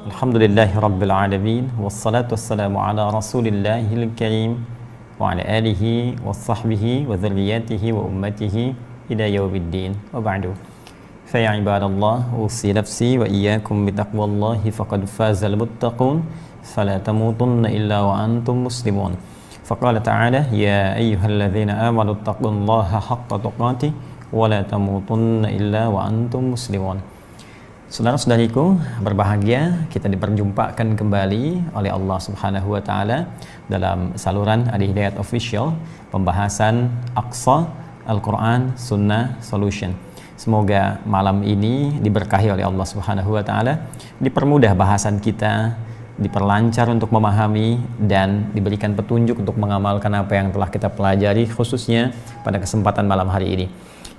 Alhamdulillahi Rabbil Alamin. Wassalatu wassalamu ala Rasulillahil Karim wa ala alihi wa sahbihi wa dhurriyyatihi wa ummatihi ila yaumiddin. Wa ba'du. Fa ya ibadallah, usi nafsi wa iyyakum bitaqwallahi faqad fazal muttaqun fala tamutunna illa wa antum muslimun. Faqala ta'ala ya ayyuhalladzina amanu taqullaha haqqa tuqatih wa la tamutunna illa wa antum muslimun. Saudara-saudariku berbahagia, kita diperjumpakan kembali oleh Allah Subhanahu wa taala dalam saluran Adi Hidayat Official, pembahasan Aqsa Al-Quran Sunnah Solution. Semoga malam ini diberkahi oleh Allah Subhanahu wa taala, dipermudah bahasan kita, diperlancar untuk memahami dan diberikan petunjuk untuk mengamalkan apa yang telah kita pelajari, khususnya pada kesempatan malam hari ini.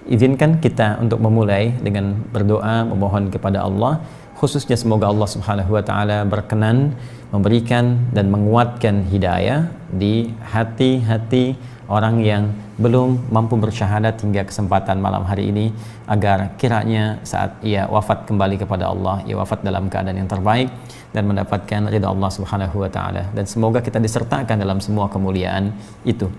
Izinkan kita untuk memulai dengan berdoa, memohon kepada Allah, khususnya semoga Allah Subhanahu wa taala berkenan memberikan dan menguatkan hidayah di hati-hati orang yang belum mampu bersyahadat hingga kesempatan malam hari ini, agar kiranya saat ia wafat kembali kepada Allah, ia wafat dalam keadaan yang terbaik dan mendapatkan ridha Allah Subhanahu wa taala, dan semoga kita disertakan dalam semua kemuliaan itu.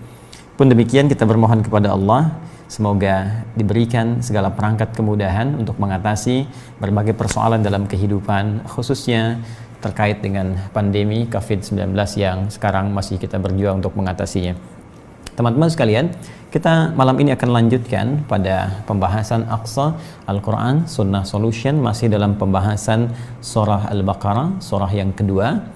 Pun demikian kita bermohon kepada Allah, semoga diberikan segala perangkat kemudahan untuk mengatasi berbagai persoalan dalam kehidupan, khususnya terkait dengan pandemi COVID-19 yang sekarang masih kita berjuang untuk mengatasinya. Teman-teman sekalian, kita malam ini akan lanjutkan pada pembahasan Aqsa Al-Quran Sunnah Solution, masih dalam pembahasan surah Al-Baqarah, surah yang kedua,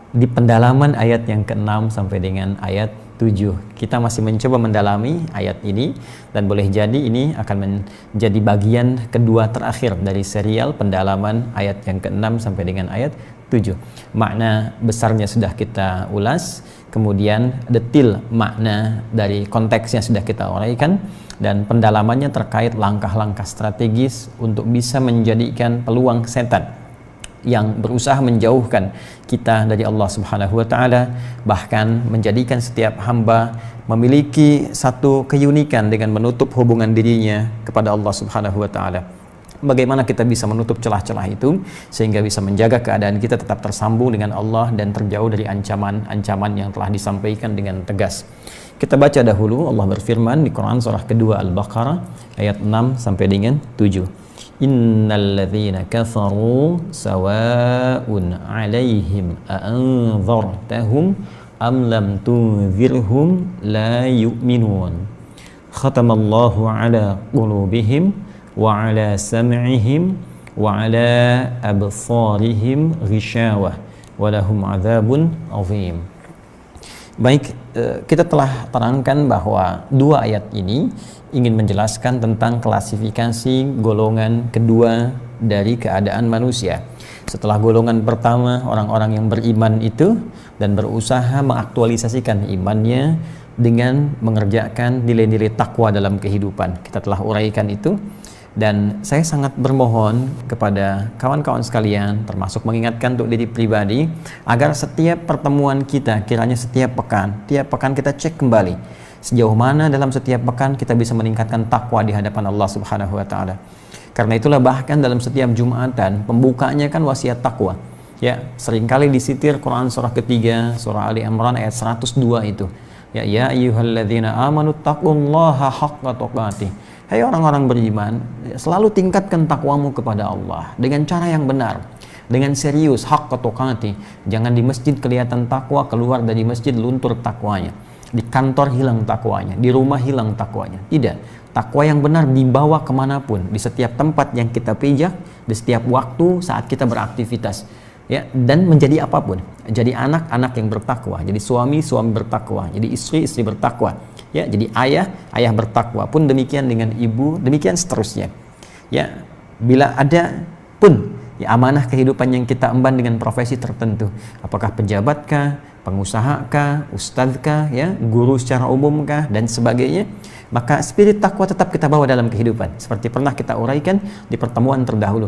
di pendalaman ayat yang ke-6 sampai dengan ayat 7. Kita masih mencoba mendalami ayat ini, dan boleh jadi ini akan menjadi bagian kedua terakhir dari serial pendalaman ayat yang ke-6 sampai dengan ayat 7. Makna besarnya sudah kita ulas, kemudian detil makna dari konteksnya sudah kita uraikan, dan pendalamannya terkait langkah-langkah strategis untuk bisa menjadikan peluang setan yang berusaha menjauhkan kita dari Allah Subhanahu wa taala, bahkan menjadikan setiap hamba memiliki satu keunikan dengan menutup hubungan dirinya kepada Allah Subhanahu wa taala. Bagaimana kita bisa menutup celah-celah itu sehingga bisa menjaga keadaan kita tetap tersambung dengan Allah dan terjauh dari ancaman-ancaman yang telah disampaikan dengan tegas. Kita baca dahulu, Allah berfirman di Quran surah kedua Al-Baqarah ayat 6 sampai dengan 7. Innal ladzina kafaru sawa'un 'alaihim a'anzartahum am lam tunzirhum la yu'minun. Khatamallahu 'ala qulubihim wa 'ala sam'ihim wa 'ala absarihim ghishawah wa lahum 'adzabun 'adzim. Baik, kita telah terangkan bahwa dua ayat ini ingin menjelaskan tentang klasifikasi golongan kedua dari keadaan manusia. Setelah golongan pertama, orang-orang yang beriman itu dan berusaha mengaktualisasikan imannya dengan mengerjakan nilai-nilai takwa dalam kehidupan. Kita telah uraikan itu, dan saya sangat bermohon kepada kawan-kawan sekalian, termasuk mengingatkan untuk diri pribadi, agar setiap pertemuan kita, kiranya setiap pekan kita cek kembali sejauh mana dalam setiap pekan kita bisa meningkatkan takwa di hadapan Allah Subhanahu wa taala. Karena itulah bahkan dalam setiap Jumatan pembukanya kan wasiat takwa. Ya, seringkali disitir Quran surah ketiga, surah Ali Imran ayat 102 itu. Ya ayyuhalladzina amanu taqullaha haqqa tuqatih. Hai orang-orang beriman, selalu tingkatkan takwamu kepada Allah dengan cara yang benar, dengan serius, haqqa tuqatih. Jangan di masjid kelihatan takwa, keluar dari masjid luntur takwanya. Di kantor hilang takwanya, di rumah hilang takwanya. Tidak, takwa yang benar dibawa kemanapun, di setiap tempat yang kita pijak, di setiap waktu saat kita beraktivitas, ya, dan menjadi apapun. Jadi anak-anak yang bertakwa, jadi suami bertakwa, jadi istri bertakwa, ya, jadi ayah bertakwa, pun demikian dengan ibu, demikian seterusnya. Ya, bila ada pun ya amanah kehidupan yang kita emban dengan profesi tertentu, apakah pejabatkah, pengusahakah, ustadzkah, ya, guru secara umumkah, dan sebagainya, maka spirit takwa tetap kita bawa dalam kehidupan, seperti pernah kita uraikan di pertemuan terdahulu.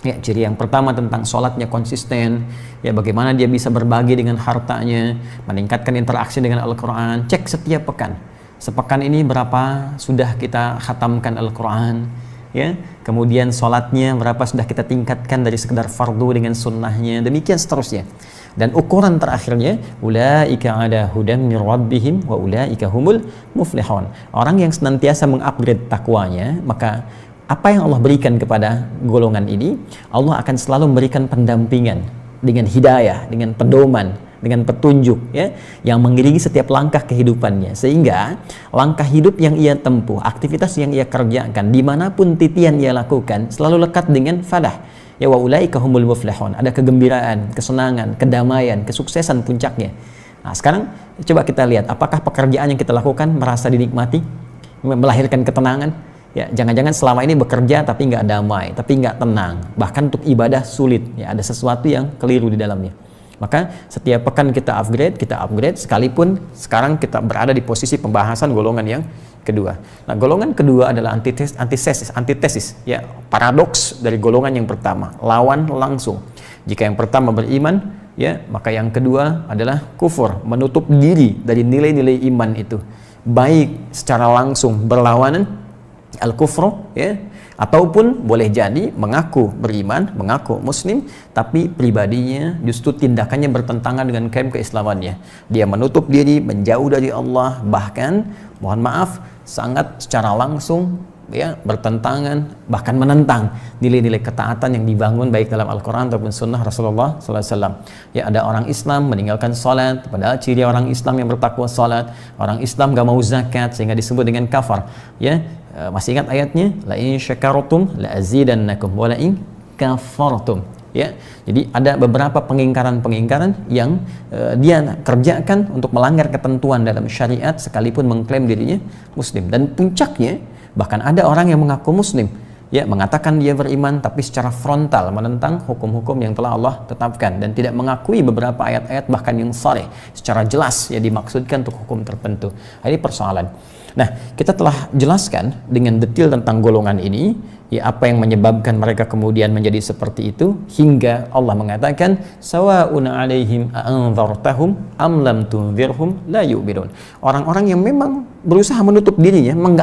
Ya, ciri yang pertama tentang sholatnya konsisten, ya, bagaimana dia bisa berbagi dengan hartanya, meningkatkan interaksi dengan Al-Quran. Cek setiap pekan, sepekan ini berapa sudah kita khatamkan Al-Quran, ya. Kemudian sholatnya berapa sudah kita tingkatkan dari sekedar fardu dengan sunnahnya, demikian seterusnya. Dan ukuran terakhirnya, ulaika ala hudan mir rabbihim wa ulaika humul muflihun. Orang yang senantiasa mengupgrade takwanya, maka apa yang Allah berikan kepada golongan ini, Allah akan selalu memberikan pendampingan dengan hidayah, dengan pedoman, dengan petunjuk, ya, yang mengiringi setiap langkah kehidupannya, sehingga langkah hidup yang ia tempuh, aktivitas yang ia kerjakan, dimanapun titian ia lakukan, selalu lekat dengan falah. Ya, wa ulaika humul muflihun. Ada kegembiraan, kesenangan, kedamaian, kesuksesan puncaknya. Nah, sekarang coba kita lihat, apakah pekerjaan yang kita lakukan merasa dinikmati, melahirkan ketenangan? Ya, jangan-jangan selama ini bekerja tapi nggak damai, tapi nggak tenang, bahkan untuk ibadah sulit. Ya, ada sesuatu yang keliru di dalamnya. Maka setiap pekan kita upgrade, sekalipun sekarang kita berada di posisi pembahasan golongan yang kedua. Nah, golongan kedua adalah antitesis, ya, paradoks dari golongan yang pertama, lawan langsung. Jika yang pertama beriman, ya, maka yang kedua adalah kufur, menutup diri dari nilai-nilai iman itu, baik secara langsung berlawanan al-kufru, ya, ataupun boleh jadi mengaku beriman, mengaku muslim, tapi pribadinya justru tindakannya bertentangan dengan klaim keislamannya. Dia menutup diri, menjauh dari Allah, bahkan mohon maaf sangat secara langsung, ya, bertentangan, bahkan menentang nilai-nilai ketaatan yang dibangun baik dalam Al-Quran ataupun Sunnah Rasulullah SAW. Ya, ada orang Islam meninggalkan salat, padahal ciri orang Islam yang bertakwa salat. Orang Islam gak mau zakat sehingga disebut dengan kafar. Ya, masih ingat ayatnya? La in syakartum la azidannakum wa la in kafartum. Ya, jadi ada beberapa pengingkaran-pengingkaran yang dia kerjakan untuk melanggar ketentuan dalam syariat sekalipun mengklaim dirinya muslim. Dan puncaknya, bahkan ada orang yang mengaku muslim, ya, mengatakan dia beriman tapi secara frontal menentang hukum-hukum yang telah Allah tetapkan dan tidak mengakui beberapa ayat-ayat bahkan yang sharih secara jelas ya dimaksudkan untuk hukum tertentu. Ini persoalan. Nah, kita telah jelaskan dengan detail tentang golongan ini, ya, apa yang menyebabkan mereka kemudian menjadi seperti itu, hingga Allah mengatakan sawa'un 'alaihim a'anzartahum am lam tunzirhum la yu'minun. Orang-orang yang memang berusaha menutup dirinya, memang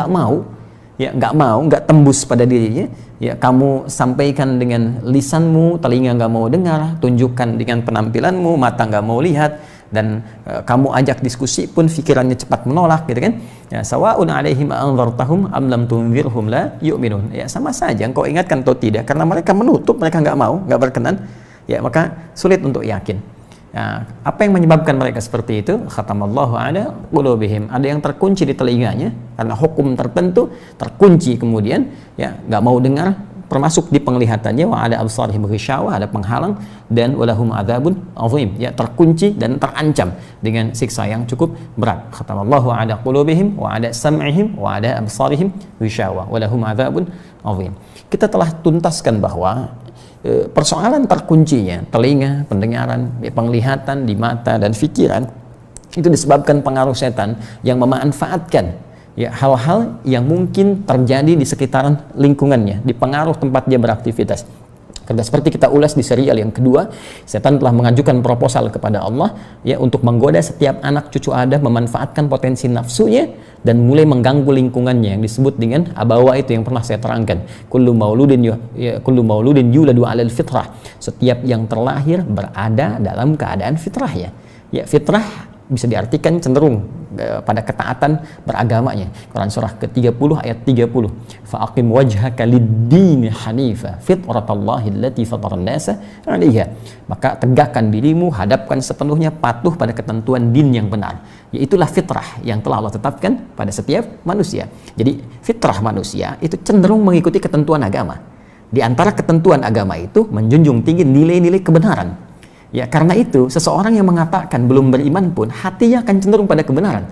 nggak tembus pada dirinya, ya, kamu sampaikan dengan lisanmu, telinga nggak mau dengar, tunjukkan dengan penampilanmu, mata nggak mau lihat, dan kamu ajak diskusi pun pikirannya cepat menolak, gitu kan? Ya, sawa'un 'alaihim anzartahum am lam tunzirhum la yu'minun. Ya, sama saja engkau ingatkan atau tidak, karena mereka menutup, mereka nggak mau, nggak berkenan, ya, maka sulit untuk yakin. Nah, apa yang menyebabkan mereka seperti itu? Khatamallahu ala qulubihim. Ada yang terkunci di telinganya karena hukum tertentu, terkunci kemudian, ya, nggak mau dengar, termasuk di penglihatannya, wa ada absarihim ghisyawah, ada penghalang, dan walahum adzabun azim, ya, terkunci dan terancam dengan siksa yang cukup berat. Khatamallahu ala qulubihim wa ala sam'ihim wa ala absarihim ghisyawah walahum adzabun azim. Kita telah tuntaskan bahwa persoalan terkuncinya telinga, pendengaran, penglihatan di mata dan pikiran itu disebabkan pengaruh setan yang memanfaatkan, ya, hal-hal yang mungkin terjadi di sekitaran lingkungannya, di pengaruh tempat dia beraktivitas. Karena seperti kita ulas di serial yang kedua, setan telah mengajukan proposal kepada Allah, ya, untuk menggoda setiap anak cucu Adam, memanfaatkan potensi nafsunya dan mulai mengganggu lingkungannya yang disebut dengan abawa itu yang pernah saya terangkan. Kullu mauludin yuladu 'alal fitrah. Setiap yang terlahir berada dalam keadaan fitrahnya. Ya, fitrah bisa diartikan cenderung pada ketaatan beragamanya. Quran surah ke-30 ayat 30. Fa'aqim wajhaka lid-din hanifa fitratallahi allati fataran nasa 'alaiha. Maka tegakkan dirimu, hadapkan sepenuhnya patuh pada ketentuan din yang benar. Yaitulah fitrah yang telah Allah tetapkan pada setiap manusia. Jadi fitrah manusia itu cenderung mengikuti ketentuan agama. Di antara ketentuan agama itu menjunjung tinggi nilai-nilai kebenaran. Ya, karena itu seseorang yang mengatakan belum beriman pun hatinya akan cenderung pada kebenaran.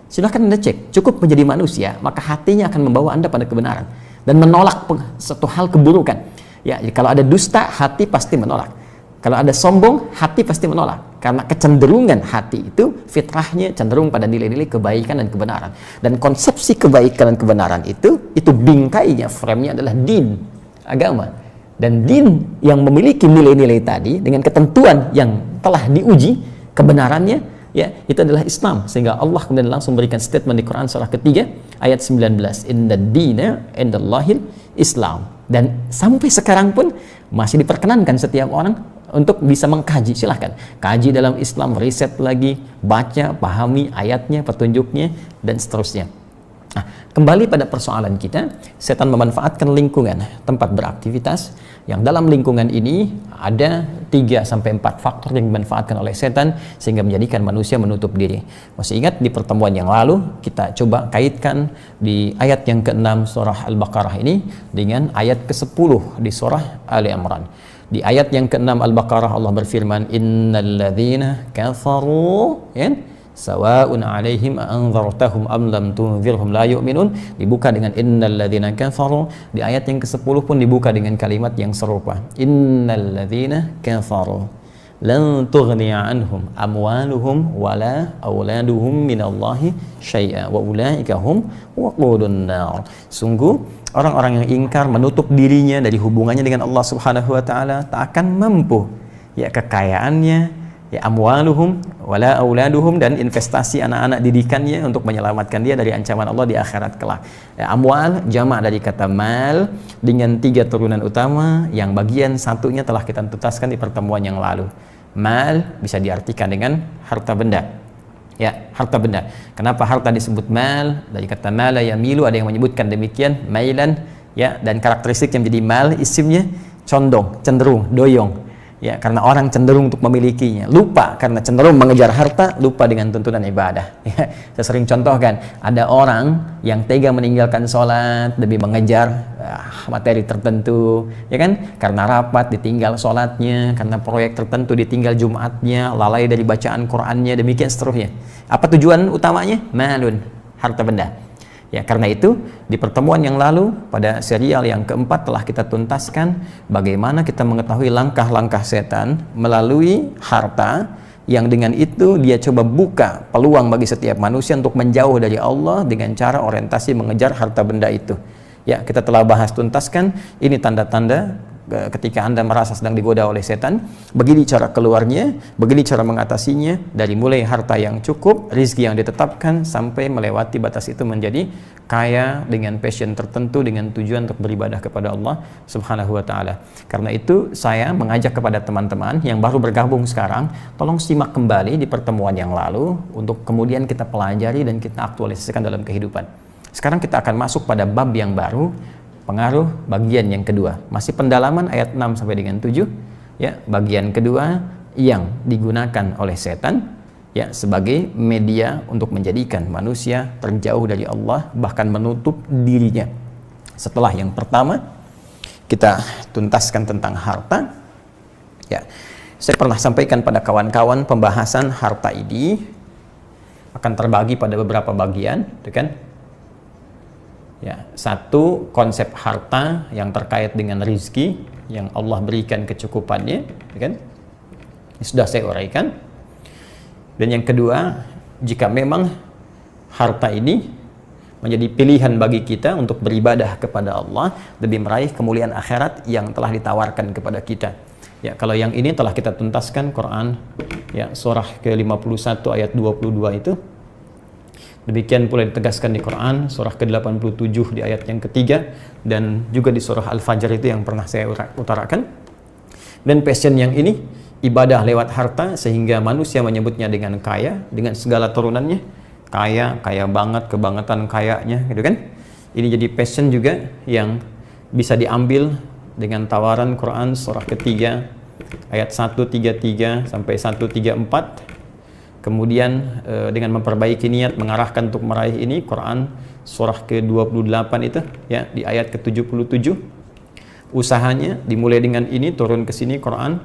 Silahkan Anda cek, cukup menjadi manusia, maka hatinya akan membawa Anda pada kebenaran dan menolak satu hal keburukan. Ya, kalau ada dusta, hati pasti menolak. Kalau ada sombong, hati pasti menolak. Karena kecenderungan hati itu fitrahnya cenderung pada nilai-nilai kebaikan dan kebenaran. Dan konsepsi kebaikan dan kebenaran itu bingkainya, frame-nya adalah din, agama. Dan din yang memiliki nilai-nilai tadi dengan ketentuan yang telah diuji kebenarannya, Ya, itu adalah Islam. Sehingga Allah kemudian langsung berikan statement di Quran surah ketiga ayat 19, innad dina indallahil Islam. Dan sampai sekarang pun masih diperkenankan setiap orang untuk bisa mengkaji. Silahkan kaji dalam Islam, riset lagi, baca, pahami ayatnya, petunjuknya, dan seterusnya. Nah, kembali pada persoalan kita, setan memanfaatkan lingkungan tempat beraktivitas, yang dalam lingkungan ini ada 3-4 faktor yang dimanfaatkan oleh setan sehingga menjadikan manusia menutup diri. Masih ingat di pertemuan yang lalu kita coba kaitkan di ayat yang ke-6 surah Al-Baqarah ini dengan ayat ke-10 di surah Ali Imran. Di ayat yang ke-6 Al-Baqarah Allah berfirman, innalladzina kafaru, ya, sawa'un 'alaihim anzartahum am lam tunzirhum la yu'minun. Dibuka dengan innalladzina kafaru. Di ayat yang ke-10 pun dibuka dengan kalimat yang serupa, innalladzina kafaru lan tughniya anhum amwaluhum wala auladuhum minallahi syai'a wa ulaika hum waqudun nar. Sungguh orang-orang yang ingkar, menutup dirinya dari hubungannya dengan Allah Subhanahu wa taala, tak akan mampu, ya, kekayaannya, ya, amwaluhum wala auladuhum, dan investasi anak-anak didikannya untuk menyelamatkan dia dari ancaman Allah di akhirat kelak. Ya, amwal jamak dari kata mal dengan 3 turunan utama yang bagian satunya telah kita tuntaskan di pertemuan yang lalu. Mal bisa diartikan dengan harta benda. Ya, harta benda. Kenapa harta disebut mal? Dari kata mala yamilu, ada yang menyebutkan demikian, mailan, ya, dan karakteristik yang menjadi mal isimnya condong, cenderung, doyong. Ya, karena orang cenderung untuk memilikinya, lupa karena cenderung mengejar harta, lupa dengan tuntunan ibadah. Ya, saya sering contohkan, ada orang yang tega meninggalkan sholat demi mengejar materi tertentu, ya kan? Karena rapat ditinggal sholatnya, karena proyek tertentu ditinggal Jumatnya, lalai dari bacaan Qurannya, demikian seterusnya. Apa tujuan utamanya? Malun, harta benda. Ya, karena itu di pertemuan yang lalu pada serial yang keempat telah kita tuntaskan bagaimana kita mengetahui langkah-langkah setan melalui harta, yang dengan itu dia coba buka peluang bagi setiap manusia untuk menjauh dari Allah dengan cara orientasi mengejar harta benda itu. Ya, kita telah bahas tuntaskan ini tanda-tanda ketika Anda merasa sedang digoda oleh setan, begini cara keluarnya, begini cara mengatasinya, dari mulai harta yang cukup, rizki yang ditetapkan, sampai melewati batas itu menjadi kaya dengan passion tertentu, dengan tujuan untuk beribadah kepada Allah Subhanahu wa ta'ala. Karena itu saya mengajak kepada teman-teman yang baru bergabung sekarang, tolong simak kembali di pertemuan yang lalu untuk kemudian kita pelajari dan kita aktualisasikan dalam kehidupan. Sekarang kita akan masuk pada bab yang baru, pengaruh bagian yang kedua, masih pendalaman ayat 6 sampai dengan 7, ya, bagian kedua yang digunakan oleh setan, ya, sebagai media untuk menjadikan manusia terjauh dari Allah, bahkan menutup dirinya. Setelah yang pertama kita tuntaskan tentang harta, ya, saya pernah sampaikan pada kawan-kawan pembahasan harta ini akan terbagi pada beberapa bagian, itu kan. Ya, satu, konsep harta yang terkait dengan rizki yang Allah berikan kecukupannya, kan? Ini sudah saya uraikan. Dan yang kedua, jika memang harta ini menjadi pilihan bagi kita untuk beribadah kepada Allah demi meraih kemuliaan akhirat yang telah ditawarkan kepada kita. Ya, kalau yang ini telah kita tuntaskan Quran, ya, surah ke-51 ayat 22 itu. Demikian pula ditegaskan di Quran surah ke-87 di ayat yang ketiga, dan juga di surah Al-Fajr itu yang pernah saya utarakan. Dan passion yang ini ibadah lewat harta, sehingga manusia menyebutnya dengan kaya, dengan segala turunannya, kaya banget, kebangetan kayanya, gitu kan. Ini jadi passion juga yang bisa diambil dengan tawaran Quran surah ketiga ayat 133 sampai 134. Kemudian dengan memperbaiki niat mengarahkan untuk meraih ini, Quran surah ke-28 itu, ya, di ayat ke-77. Usahanya dimulai dengan ini, turun ke sini Quran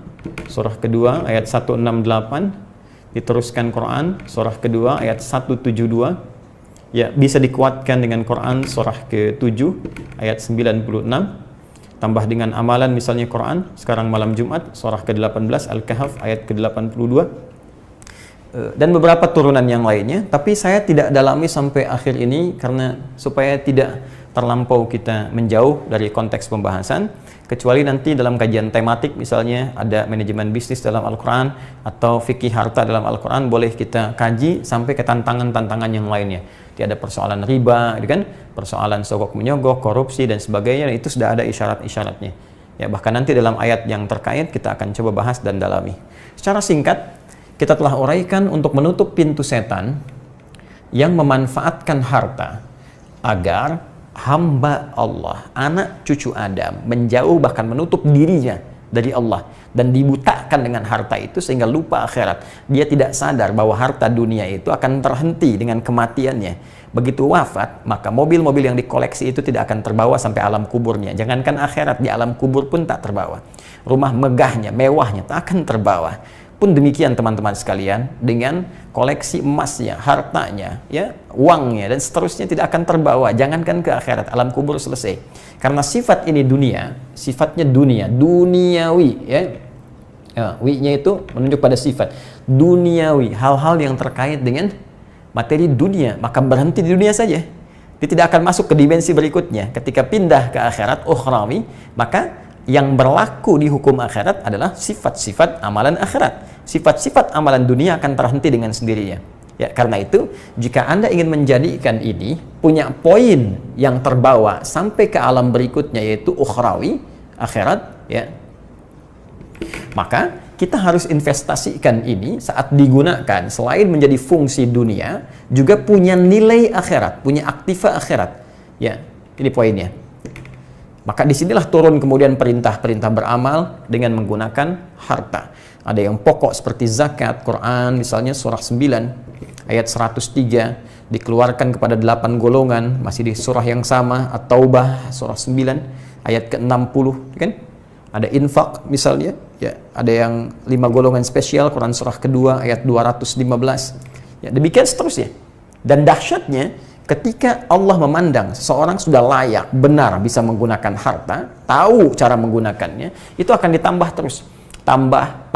surah kedua ayat 168, diteruskan Quran surah kedua ayat 172. Ya, bisa dikuatkan dengan Quran surah ke-7 ayat 96. Tambah dengan amalan misalnya Quran sekarang malam Jumat surah ke-18 Al-Kahf ayat ke-82. Dan beberapa turunan yang lainnya, tapi saya tidak dalami sampai akhir ini karena supaya tidak terlampau kita menjauh dari konteks pembahasan, kecuali nanti dalam kajian tematik misalnya ada manajemen bisnis dalam Al-Quran atau fikih harta dalam Al-Quran, boleh kita kaji sampai ke tantangan-tantangan yang lainnya. Ada persoalan riba, kan, persoalan sogok menyogok, korupsi dan sebagainya, itu sudah ada isyarat-isyaratnya. Ya, bahkan nanti dalam ayat yang terkait kita akan coba bahas dan dalami. Secara singkat, kita telah uraikan untuk menutup pintu setan yang memanfaatkan harta agar hamba Allah, anak cucu Adam, menjauh bahkan menutup dirinya dari Allah dan dibutakan dengan harta itu sehingga lupa akhirat. Dia tidak sadar bahwa harta dunia itu akan terhenti dengan kematiannya. Begitu wafat, maka mobil-mobil yang dikoleksi itu tidak akan terbawa sampai alam kuburnya. Jangankan akhirat, di alam kubur pun tak terbawa. Rumah megahnya, mewahnya tak akan terbawa. Pun demikian teman-teman sekalian, dengan koleksi emasnya, hartanya, ya, uangnya dan seterusnya tidak akan terbawa. Jangankan ke akhirat, alam kubur selesai. Karena sifat ini dunia, sifatnya dunia, duniawi, ya. Ya, wi-nya itu menunjuk pada sifat duniawi, hal-hal yang terkait dengan materi dunia, maka berhenti di dunia saja. Dia tidak akan masuk ke dimensi berikutnya. Ketika pindah ke akhirat, ukhrawi, maka yang berlaku di hukum akhirat adalah sifat-sifat amalan akhirat. Sifat-sifat amalan dunia akan terhenti dengan sendirinya. Ya, karena itu, jika Anda ingin menjadikan ini punya poin yang terbawa sampai ke alam berikutnya, yaitu ukhrawi, akhirat, ya, maka kita harus investasikan ini saat digunakan, selain menjadi fungsi dunia, juga punya nilai akhirat, punya aktiva akhirat. Ya, ini poinnya. Maka disinilah turun kemudian perintah-perintah beramal dengan menggunakan harta. Ada yang pokok seperti zakat, Quran misalnya surah 9 ayat 103 dikeluarkan kepada 8 golongan, masih di surah yang sama, At-Taubah surah 9 ayat ke-60, kan? Ada infak misalnya, ya, ada yang 5 golongan spesial, Quran surah kedua ayat 215. Ya, demikian seterusnya. Dan dahsyatnya, ketika Allah memandang seseorang sudah layak, benar bisa menggunakan harta, tahu cara menggunakannya, itu akan ditambah terus. Tambah.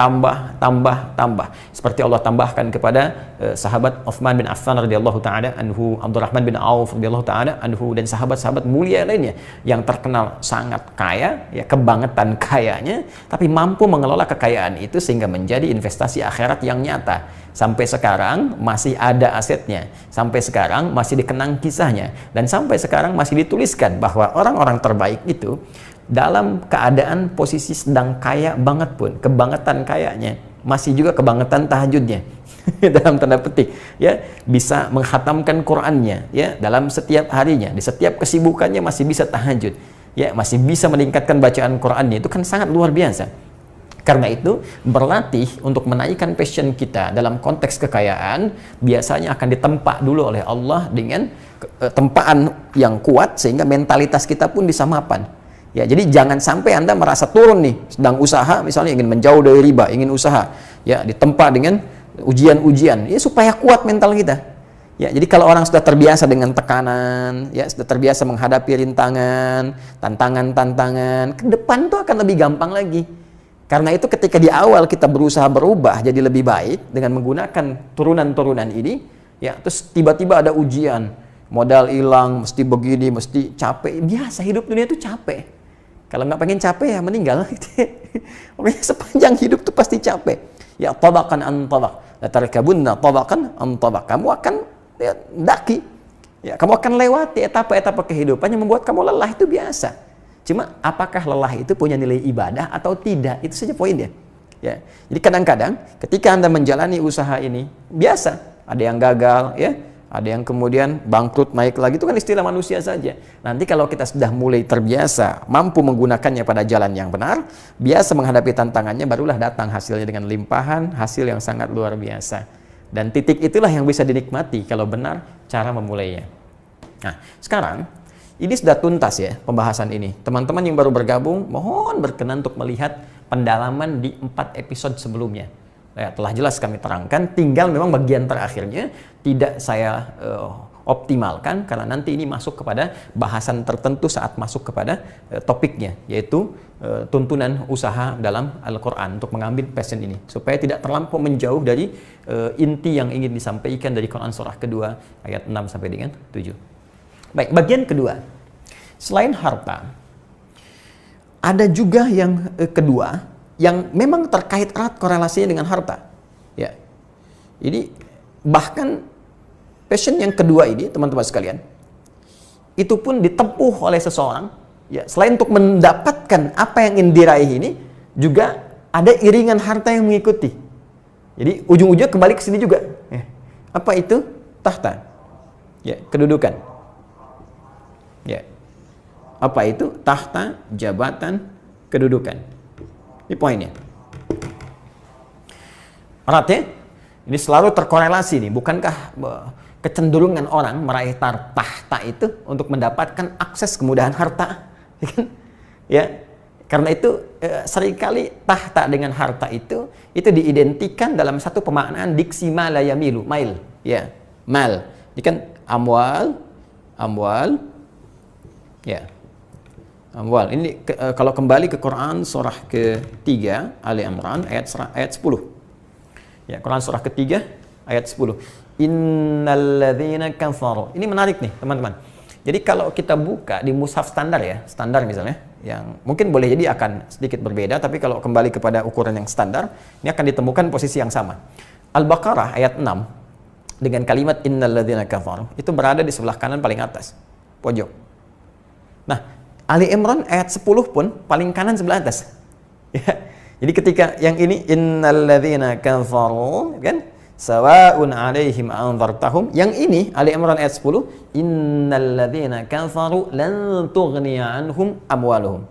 Seperti Allah tambahkan kepada sahabat Uthman bin Affan radhiyallahu taala anhu, Abdurrahman bin Auf radhiyallahu taala anhu, dan sahabat-sahabat mulia lainnya yang terkenal sangat kaya, ya, kebangetan kayanya, tapi mampu mengelola kekayaan itu sehingga menjadi investasi akhirat yang nyata. Sampai sekarang masih ada asetnya, sampai sekarang masih dikenang kisahnya, dan sampai sekarang masih dituliskan bahwa orang-orang terbaik itu dalam keadaan posisi sedang kaya banget pun, kebangetan kayanya, masih juga kebangetan tahajudnya. Dalam tanda petik, ya, bisa menghatamkan Qur'annya, ya, dalam setiap harinya, di setiap kesibukannya masih bisa tahajud, ya, masih bisa meningkatkan bacaan Qur'annya. Itu kan sangat luar biasa. Karena itu, berlatih untuk menaikkan passion kita dalam konteks kekayaan biasanya akan ditempa dulu oleh Allah dengan tempaan yang kuat sehingga mentalitas kita pun bisa mapan. Ya, jadi jangan sampai Anda merasa turun nih, sedang usaha misalnya ingin menjauh dari riba, ingin usaha, ya, ditempa dengan ujian-ujian, ya, supaya kuat mental kita. Ya, jadi kalau orang sudah terbiasa dengan tekanan, ya, sudah terbiasa menghadapi rintangan, tantangan-tantangan, ke depan tuh akan lebih gampang lagi. Karena itu ketika di awal kita berusaha berubah jadi lebih baik dengan menggunakan turunan-turunan ini, ya, terus tiba-tiba ada ujian, modal hilang, mesti begini, mesti capek. Biasa, hidup dunia itu capek. Kalau nggak pengen capek ya meninggal. Pokoknya sepanjang hidup tuh pasti capek. Ya, tabaqan an tabaq, la tarkabunna tabaqan an tabaq. Kamu akan, ya, daki. Ya, kamu akan lewati etapa-etapa kehidupan yang membuat kamu lelah, itu biasa. Cuma apakah lelah itu punya nilai ibadah atau tidak? Itu saja poinnya. Ya. Jadi kadang-kadang ketika Anda menjalani usaha ini, biasa, ada yang gagal, ya, ada yang kemudian bangkrut, naik lagi, itu kan istilah manusia saja. Nanti kalau kita sudah mulai terbiasa, mampu menggunakannya pada jalan yang benar, biasa menghadapi tantangannya, barulah datang hasilnya dengan limpahan, hasil yang sangat luar biasa. Dan titik itulah yang bisa dinikmati kalau benar cara memulainya. Nah, sekarang ini sudah tuntas ya pembahasan ini. Teman-teman yang baru bergabung, mohon berkenan untuk melihat pendalaman di 4 episode sebelumnya. Ya, telah jelas kami terangkan, tinggal memang bagian terakhirnya tidak saya optimalkan karena nanti ini masuk kepada bahasan tertentu saat masuk kepada topiknya, yaitu tuntunan usaha dalam Al-Quran untuk mengambil passion ini supaya tidak terlampau menjauh dari inti yang ingin disampaikan dari Quran surah kedua ayat 6 sampai dengan 7. Baik, bagian kedua. Selain harta, ada juga yang kedua yang memang terkait erat korelasinya dengan harta. Ya. Ini bahkan passion yang kedua ini, teman-teman sekalian, itu pun ditempuh oleh seseorang, ya, selain untuk mendapatkan apa yang ingin diraih ini, juga ada iringan harta yang mengikuti. Jadi ujung-ujungnya kembali ke sini juga. Ya. Apa itu? Tahta. Ya, kedudukan. Ya. Apa itu? Tahta, jabatan, kedudukan. Ini poinnya. Erat ya? Ini selalu terkorelasi nih. Bukankah kecenderungan orang meraih tahta itu untuk mendapatkan akses kemudahan harta? Ya. Karena itu seringkali tahta dengan harta itu diidentikan dalam satu pemaknaan diksi mala yamilu, mail. Ya, mal. Ini kan amwal, ya. Amwal. Ini kalau kembali ke Quran surah ketiga Ali Imran ayat 10. Ya, Quran surah ketiga ayat 10. Innalladzina kafaru. Ini menarik nih, teman-teman. Jadi kalau kita buka di mushaf standar ya, standar misalnya, yang mungkin boleh jadi akan sedikit berbeda, tapi kalau kembali kepada ukuran yang standar, ini akan ditemukan posisi yang sama. Al-Baqarah ayat 6 dengan kalimat innalladzina kafaru itu berada di sebelah kanan paling atas, pojok. Nah, Ali Imran ayat 10 pun paling kanan sebelah atas. Ya. Jadi ketika yang ini innalladzina kafaru kan sawa'un 'alaihim anzartahum, yang ini Ali Imran ayat 10 innalladzina kafaru lan tughniya anhum amwaluhum.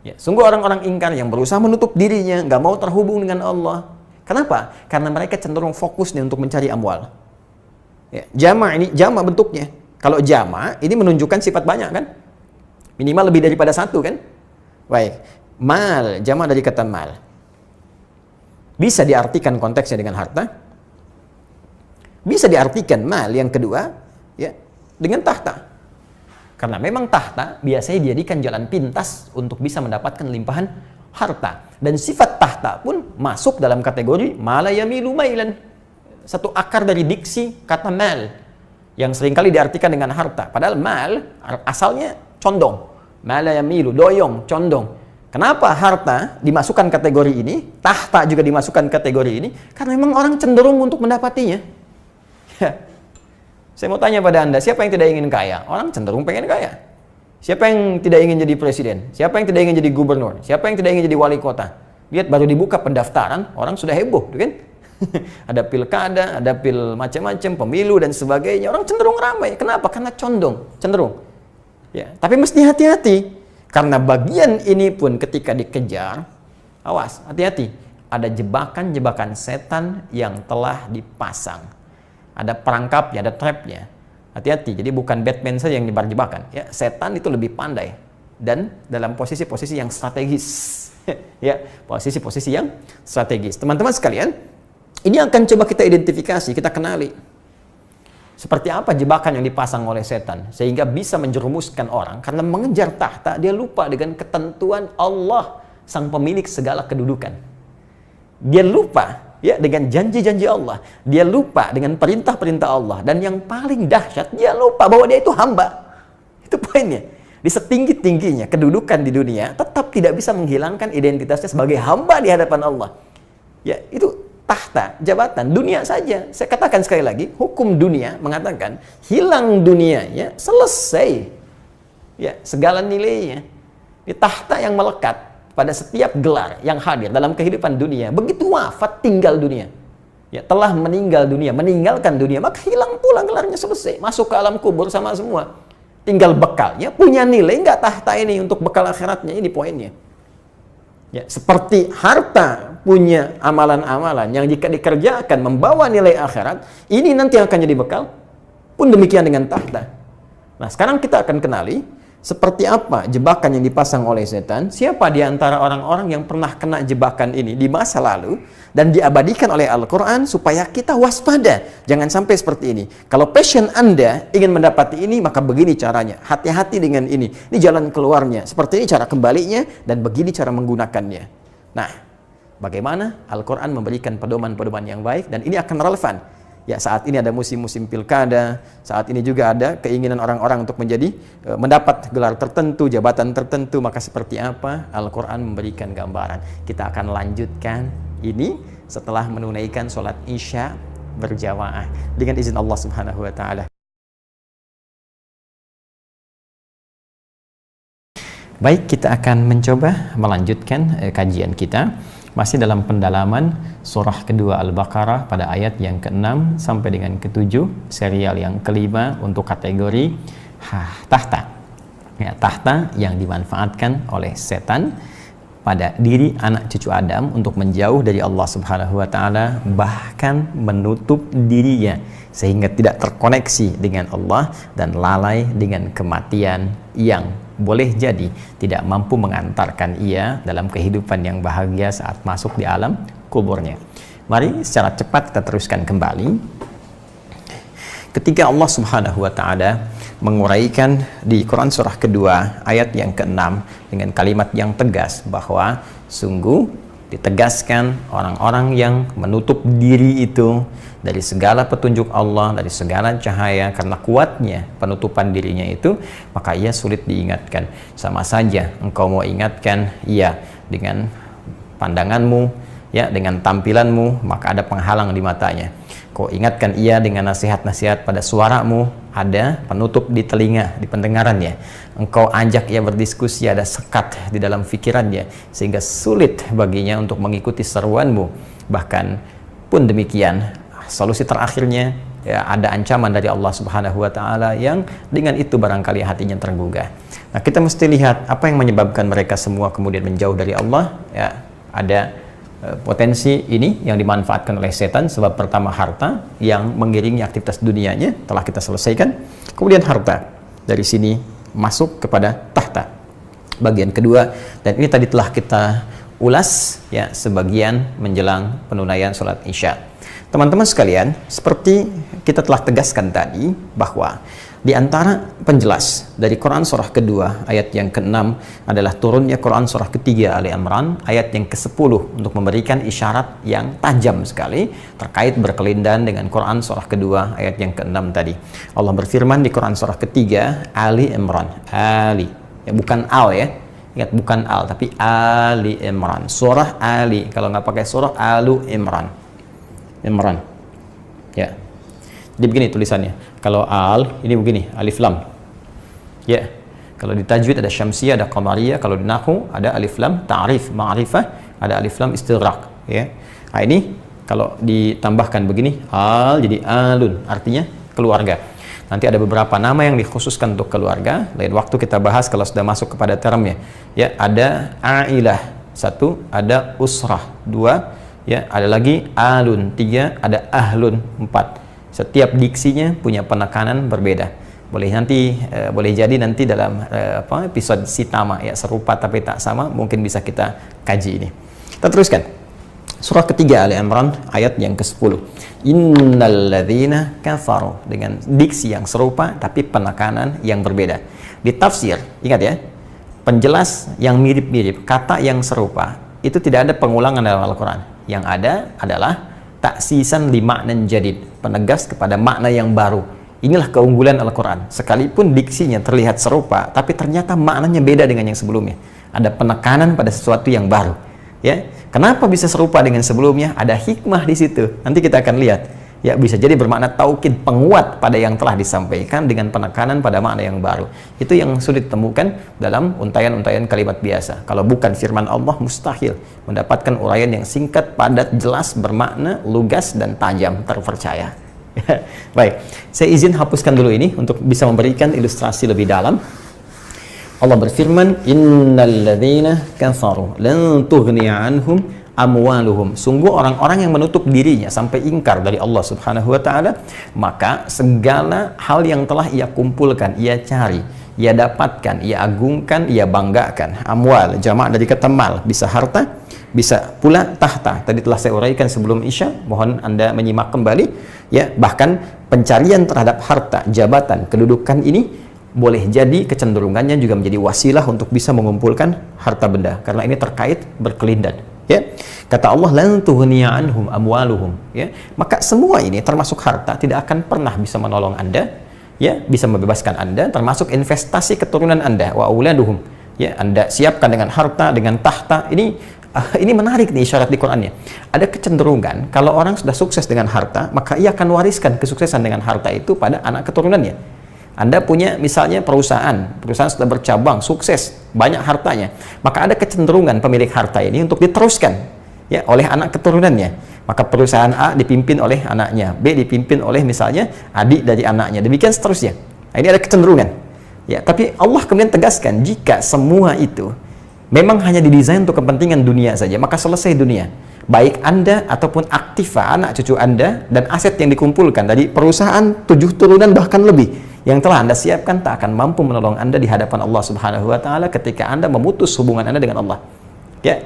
Ya, sungguh orang-orang ingkar yang berusaha menutup dirinya, nggak mau terhubung dengan Allah. Kenapa? Karena mereka cenderung fokus nih untuk mencari amwal. Ya, jama' ini jama' bentuknya. Kalau jama' ini menunjukkan sifat banyak kan? Minimal lebih daripada satu kan? Baik. Mal, jama' dari kata mal. Bisa diartikan konteksnya dengan harta. Bisa diartikan mal yang kedua ya dengan tahta. Karena memang tahta biasanya dijadikan jalan pintas untuk bisa mendapatkan limpahan harta. Dan sifat tahta pun masuk dalam kategori mala yamilu mailan. Satu akar dari diksi kata mal yang seringkali diartikan dengan harta. Padahal mal asalnya condong. Mala yamilu, doyong, condong. Kenapa harta dimasukkan kategori ini, tahta juga dimasukkan kategori ini? Karena memang orang cenderung untuk mendapatinya. Ya. Saya mau tanya pada Anda, siapa yang tidak ingin kaya? Orang cenderung pengen kaya. Siapa yang tidak ingin jadi presiden? Siapa yang tidak ingin jadi gubernur? Siapa yang tidak ingin jadi wali kota? Lihat baru dibuka pendaftaran, orang sudah heboh, kan? Ada pilkada, ada pil macam-macam, pemilu dan sebagainya. Orang cenderung ramai. Kenapa? Karena cenderung. Ya, tapi mesti hati-hati. Karena bagian ini pun ketika dikejar, awas, hati-hati. Ada jebakan-jebakan setan yang telah dipasang. Ada perangkapnya, ada trapnya. Hati-hati, jadi bukan Batman saja yang nyebar jebakan. Ya, setan itu lebih pandai. Dan dalam posisi-posisi yang strategis. Ya, posisi-posisi yang strategis. Teman-teman sekalian, ini akan coba kita identifikasi, kita kenali. Seperti apa jebakan yang dipasang oleh setan sehingga bisa menjerumuskan orang karena mengejar tahta, dia lupa dengan ketentuan Allah sang pemilik segala kedudukan. Dia lupa ya dengan janji-janji Allah, dia lupa dengan perintah-perintah Allah, dan yang paling dahsyat dia lupa bahwa dia itu hamba. Itu poinnya. Di setinggi-tingginya kedudukan di dunia tetap tidak bisa menghilangkan identitasnya sebagai hamba di hadapan Allah. Ya, itu tahta, jabatan, dunia saja. Saya katakan sekali lagi, hukum dunia mengatakan hilang dunianya, selesai. Ya, segala nilainya. Di tahta yang melekat pada setiap gelar yang hadir dalam kehidupan dunia. Begitu wafat, tinggal dunia. Ya, telah meninggal dunia, meninggalkan dunia, maka hilang pula gelarnya, selesai. Masuk ke alam kubur sama semua. Tinggal bekalnya, punya nilai nggak tahta ini untuk bekal akhiratnya? Ini poinnya. Ya, seperti harta punya amalan-amalan yang jika dikerjakan membawa nilai akhirat, ini nanti akan jadi bekal. Pun demikian dengan tahta. Nah, sekarang kita akan kenali seperti apa jebakan yang dipasang oleh setan. Siapa di antara orang-orang yang pernah kena jebakan ini di masa lalu dan diabadikan oleh Al-Quran supaya kita waspada. Jangan sampai seperti ini. Kalau passion Anda ingin mendapati ini, maka begini caranya. Hati-hati dengan ini. Ini jalan keluarnya. Seperti ini cara kembalinya dan begini cara menggunakannya. Nah, bagaimana Al-Quran memberikan pedoman-pedoman yang baik dan ini akan relevan. Ya, saat ini ada musim-musim pilkada, saat ini juga ada keinginan orang-orang untuk mendapat gelar tertentu, jabatan tertentu, maka seperti apa? Al-Quran memberikan gambaran. Kita akan lanjutkan ini setelah menunaikan sholat Isya berjamaah dengan izin Allah Subhanahu wa taala. Baik, kita akan mencoba melanjutkan kajian kita masih dalam pendalaman surah kedua Al-Baqarah pada ayat yang ke-6 sampai dengan ke-7, serial yang kelima untuk kategori tahta. Ya, tahta yang dimanfaatkan oleh setan pada diri anak cucu Adam untuk menjauh dari Allah Subhanahu wa taala, bahkan menutup dirinya sehingga tidak terkoneksi dengan Allah dan lalai dengan kematian yang boleh jadi tidak mampu mengantarkan ia dalam kehidupan yang bahagia saat masuk di alam kuburnya. Mari secara cepat kita teruskan kembali. Ketika Allah Subhanahu wa taala menguraikan di Quran surah kedua ayat yang ke-6 dengan kalimat yang tegas bahwa sungguh ditegaskan orang-orang yang menutup diri itu dari segala petunjuk Allah, dari segala cahaya, karena kuatnya penutupan dirinya itu, maka ia sulit diingatkan. Sama saja engkau mau ingatkan ia dengan pandanganmu, ya, dengan tampilanmu, maka ada penghalang di matanya. Kau ingatkan ia dengan nasihat-nasihat pada suaramu, ada penutup di telinga, di pendengarannya. Engkau ajak ia berdiskusi, ada sekat di dalam pikirannya, sehingga sulit baginya untuk mengikuti seruanmu. Bahkan pun demikian, solusi terakhirnya ya, ada ancaman dari Allah Subhanahu wa taala yang dengan itu barangkali hatinya tergugah. Nah, kita mesti lihat apa yang menyebabkan mereka semua kemudian menjauh dari Allah. Ya, ada potensi ini yang dimanfaatkan oleh setan. Sebab pertama, harta yang mengiringi aktivitas dunianya telah kita selesaikan. Kemudian harta, dari sini masuk kepada tahta bagian kedua, dan ini tadi telah kita ulas ya sebagian menjelang penunaian sholat Isya. Teman-teman sekalian, seperti kita telah tegaskan tadi bahwa di antara penjelas dari Quran surah kedua ayat yang ke-6 adalah turunnya Quran surah ketiga Ali Imran ayat yang ke-10 untuk memberikan isyarat yang tajam sekali terkait berkelindan dengan Quran surah kedua ayat yang ke-6 tadi. Allah berfirman di Quran surah ketiga Ali Imran, Ali, ya, bukan Al ya. Ingat, bukan Al, tapi Ali Imran. Surah Ali, kalau nggak pakai surah Alu Imran. Imran. Ya. Jadi begini tulisannya. Kalau Al, ini begini, alif lam. Ya. Kalau di tajwid ada syamsiyah, ada qamariyah. Kalau di nahwu ada alif lam ta'rif, ma'rifah, ada alif lam istighraq, ya. Nah, ini kalau ditambahkan begini, al jadi alun, artinya keluarga. Nanti ada beberapa nama yang dikhususkan untuk keluarga. Lain waktu kita bahas kalau sudah masuk kepada termnya. Ya, ada ailah, satu, ada usrah, dua, ya, ada lagi alun, tiga, ada ahlun, empat. Setiap diksinya punya penekanan berbeda. Boleh nanti boleh jadi nanti dalam episode sitama ya, serupa tapi tak sama, mungkin bisa kita kaji ini. Kita teruskan. Surah ketiga Ali Imran ayat yang ke-10. Innalladzina kafaru, dengan diksi yang serupa tapi penekanan yang berbeda. Di tafsir, ingat ya, penjelas yang mirip-mirip, kata yang serupa, itu tidak ada pengulangan dalam Al-Quran. Yang ada adalah taksisan li ma'nan jadid, penegas kepada makna yang baru. Inilah keunggulan Al-Quran. Sekalipun diksinya terlihat serupa, tapi ternyata maknanya beda dengan yang sebelumnya. Ada penekanan pada sesuatu yang baru. Ya, kenapa bisa serupa dengan sebelumnya? Ada hikmah di situ. Nanti kita akan lihat. Ya, bisa jadi bermakna taukid, penguat pada yang telah disampaikan dengan penekanan pada makna yang baru. Itu yang sulit ditemukan dalam untayan-untayan kalimat biasa. Kalau bukan firman Allah, mustahil mendapatkan uraian yang singkat, padat, jelas, bermakna, lugas, dan tajam, terpercaya. Baik, saya izin hapuskan dulu ini untuk bisa memberikan ilustrasi lebih dalam. Allah berfirman, innalladzina kafaru lan tughniya anhum amwaluhum. Sungguh orang-orang yang menutup dirinya sampai ingkar dari Allah Subhanahu wa taala, maka segala hal yang telah ia kumpulkan, ia cari, ia dapatkan, ia agungkan, ia banggakan. Amwal jamak dari kata mal, bisa harta, bisa pula tahta. Tadi telah saya uraikan sebelum Isya, mohon Anda menyimak kembali ya. Bahkan pencarian terhadap harta, jabatan, kedudukan ini boleh jadi kecenderungannya juga menjadi wasilah untuk bisa mengumpulkan harta benda, karena ini terkait berkelindan Ya, kata Allah, lan tughniya anhum amwaluhum. Ya, maka semua ini termasuk harta tidak akan pernah bisa menolong Anda, ya, bisa membebaskan Anda, termasuk investasi keturunan Anda, wa auladuhum. Ya, Anda siapkan dengan harta, dengan tahta. Ini menarik nih isyarat di Qur'annya. Ada kecenderungan kalau orang sudah sukses dengan harta, maka ia akan wariskan kesuksesan dengan harta itu pada anak keturunannya. Anda punya misalnya perusahaan sudah bercabang, sukses, banyak hartanya, maka ada kecenderungan pemilik harta ini untuk diteruskan, ya, oleh anak keturunannya. Maka perusahaan A dipimpin oleh anaknya, B dipimpin oleh misalnya adik dari anaknya, demikian seterusnya. Nah, ini ada kecenderungan. Ya, tapi Allah kemudian tegaskan, jika semua itu memang hanya didesain untuk kepentingan dunia saja, maka selesai dunia. Baik Anda ataupun aktiva anak cucu Anda dan aset yang dikumpulkan dari perusahaan 7 turunan bahkan lebih yang telah Anda siapkan tak akan mampu menolong Anda di hadapan Allah Subhanahu wa taala ketika Anda memutus hubungan Anda dengan Allah. Ya.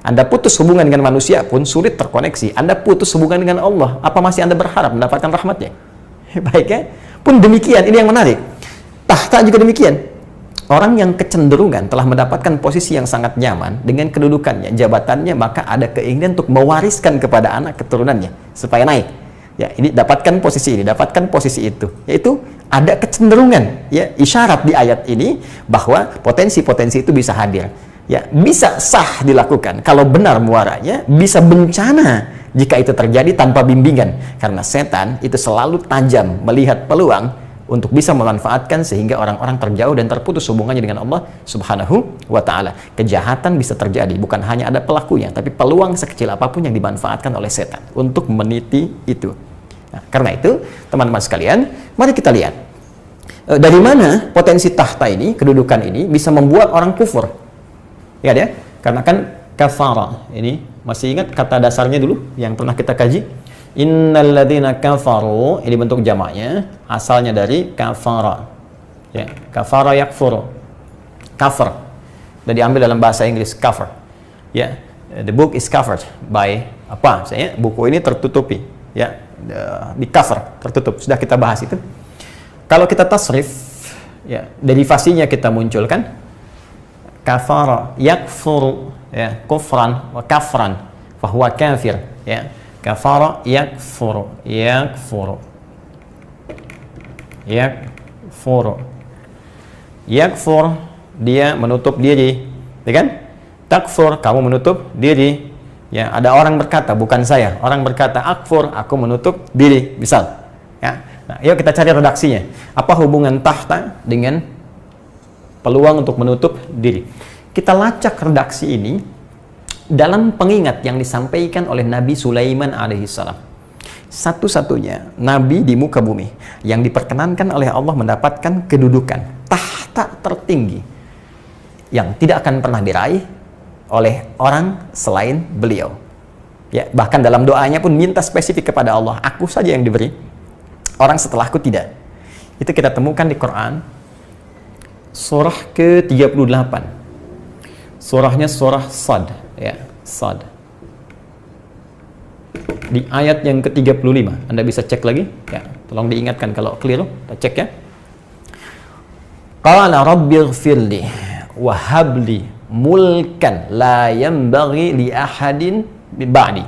Anda putus hubungan dengan manusia pun sulit terkoneksi. Anda putus hubungan dengan Allah, apa masih Anda berharap mendapatkan rahmatnya? Baik, ya. Pun demikian, ini yang menarik. Tahta juga demikian. Orang yang kecenderungan telah mendapatkan posisi yang sangat nyaman dengan kedudukannya, jabatannya, maka ada keinginan untuk mewariskan kepada anak keturunannya supaya naik. Ya, ini dapatkan posisi ini, dapatkan posisi itu. Yaitu ada kecenderungan, ya, isyarat di ayat ini bahwa potensi-potensi itu bisa hadir. Ya, bisa sah dilakukan kalau benar muaranya, bisa bencana jika itu terjadi tanpa bimbingan. Karena setan itu selalu tajam melihat peluang untuk bisa memanfaatkan sehingga orang-orang terjauh dan terputus hubungannya dengan Allah Subhanahu wa taala. Kejahatan bisa terjadi, bukan hanya ada pelakunya, tapi peluang sekecil apapun yang dimanfaatkan oleh setan untuk meniti itu. Nah, karena itu, teman-teman sekalian, mari kita lihat dari mana potensi tahta ini, kedudukan ini bisa membuat orang kufur. Ya, ya? Karena kan kafara ini, masih ingat kata dasarnya dulu yang pernah kita kaji? Innal ladzina kafaru, ini bentuk jamaknya, asalnya dari kafara. Ya, kafara yakfuru. Kafir. Dan diambil dalam bahasa Inggris cover. Ya, the book is covered by apa? Misalnya buku ini tertutupi, ya, di cover, tertutup. Sudah kita bahas itu. Kalau kita tasrif, ya, derivasinya kita munculkan kafara yakfuru, ya, kufran wa kafran fahuwa kafir, ya. Kafara yakfuru, yakfuru, yakfuru, yakfur, dia menutup diri, ya kan? Takfur, kamu menutup diri. Ya, ada orang berkata, bukan saya, orang berkata akfur, aku menutup diri, misal. Ya, nah, yuk kita cari redaksinya. Apa hubungan tahta dengan peluang untuk menutup diri? Kita lacak redaksi ini dalam pengingat yang disampaikan oleh Nabi Sulaiman alaihissalam. Satu-satunya Nabi di muka bumi yang diperkenankan oleh Allah mendapatkan kedudukan tahta tertinggi yang tidak akan pernah diraih oleh orang selain beliau. Ya, bahkan dalam doanya pun minta spesifik kepada Allah, aku saja yang diberi, orang setelahku tidak. Itu kita temukan di Quran surah ke-38. Surahnya surah Sad, ya, Sad. Di ayat yang ke-35. Anda bisa cek lagi, ya. Tolong diingatkan kalau keliru, kita cek ya. Qala rabbighfirli wa habli mulkan la yanbaghi li ahadin min ba'di.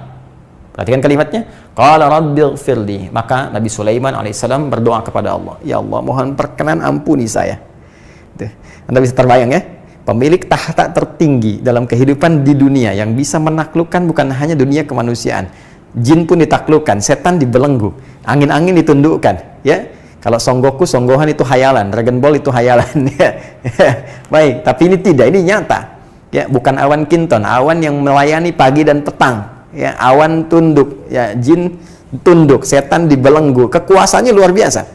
Perhatikan kalimatnya. Qala rabbighfirli. Maka Nabi Sulaiman alaihissalam berdoa kepada Allah, ya Allah, mohon perkenan ampuni saya. Tuh. Anda bisa terbayang ya, pemilik tahta tertinggi dalam kehidupan di dunia yang bisa menaklukkan bukan hanya dunia kemanusiaan, jin pun ditaklukkan, setan dibelenggu, angin-angin ditundukkan, ya. Kalau Son Goku, Songgohan itu hayalan, Dragon Ball itu hayalan, ya. Baik, tapi ini tidak, ini nyata, ya. Bukan awan kinton, awan yang melayani pagi dan petang, ya. Awan tunduk, ya. Jin tunduk, setan dibelenggu, kekuasaannya luar biasa.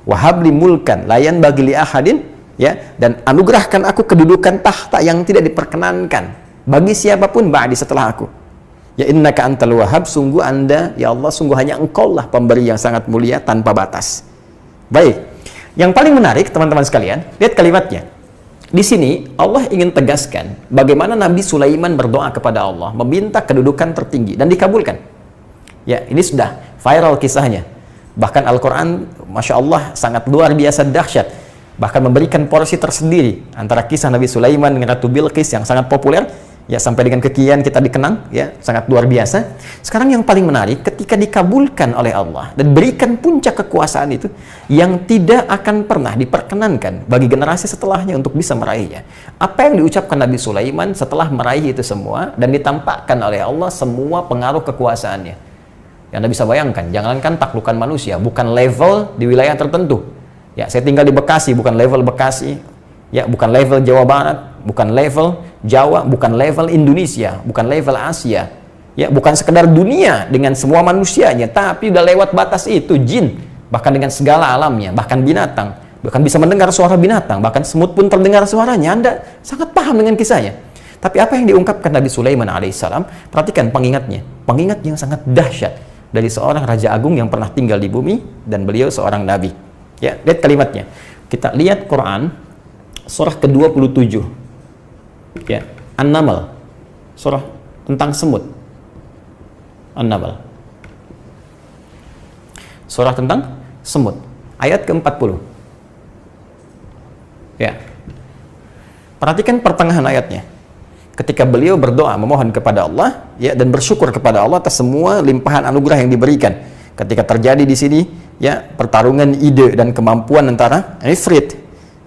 Wahabli mulkan layan bagi li ahadin, ya, dan anugerahkan aku kedudukan tahta yang tidak diperkenankan bagi siapapun ba'di setelah aku. Ya innaka antal wahhab, sungguh Anda ya Allah, sungguh hanya Engkau lah pemberi yang sangat mulia tanpa batas. Baik, yang paling menarik teman-teman sekalian, lihat kalimatnya. Di sini Allah ingin tegaskan bagaimana Nabi Sulaiman berdoa kepada Allah, meminta kedudukan tertinggi dan dikabulkan. Ya, ini sudah viral kisahnya. Bahkan Al-Quran, Masya Allah, sangat luar biasa dahsyat. Bahkan memberikan porsi tersendiri antara kisah Nabi Sulaiman dengan Ratu Bilqis yang sangat populer, Ya, sampai dengan kekian kita dikenang, ya, sangat luar biasa. Sekarang yang paling menarik, ketika dikabulkan oleh Allah dan berikan puncak kekuasaan itu yang tidak akan pernah diperkenankan bagi generasi setelahnya untuk bisa meraihnya. Apa yang diucapkan Nabi Sulaiman setelah meraih itu semua dan ditampakkan oleh Allah semua pengaruh kekuasaannya. Yang Anda bisa bayangkan, jangankan taklukan manusia, bukan level di wilayah tertentu. Ya, saya tinggal di Bekasi, bukan level Bekasi. Ya, bukan level Jawa Barat, bukan level Jawa, bukan level Indonesia, bukan level Asia. Ya, bukan sekedar dunia dengan semua manusianya, tapi udah lewat batas itu, jin, bahkan dengan segala alamnya, bahkan binatang, bahkan bisa mendengar suara binatang, bahkan semut pun terdengar suaranya. Anda sangat paham dengan kisahnya. Tapi apa yang diungkapkan Nabi Sulaiman alaihissalam, perhatikan pengingatnya, pengingat yang sangat dahsyat dari seorang raja agung yang pernah tinggal di bumi dan beliau seorang nabi. Ya, lihat kalimatnya. Kita lihat Quran surah ke-27, ya, An-Naml, surah tentang semut. An-Naml, surah tentang semut, ayat ke-40. Ya, perhatikan pertengahan ayatnya. Ketika beliau berdoa memohon kepada Allah, ya, dan bersyukur kepada Allah atas semua limpahan anugerah yang diberikan. Ketika terjadi di sini, ya, pertarungan ide dan kemampuan antara Ifrit,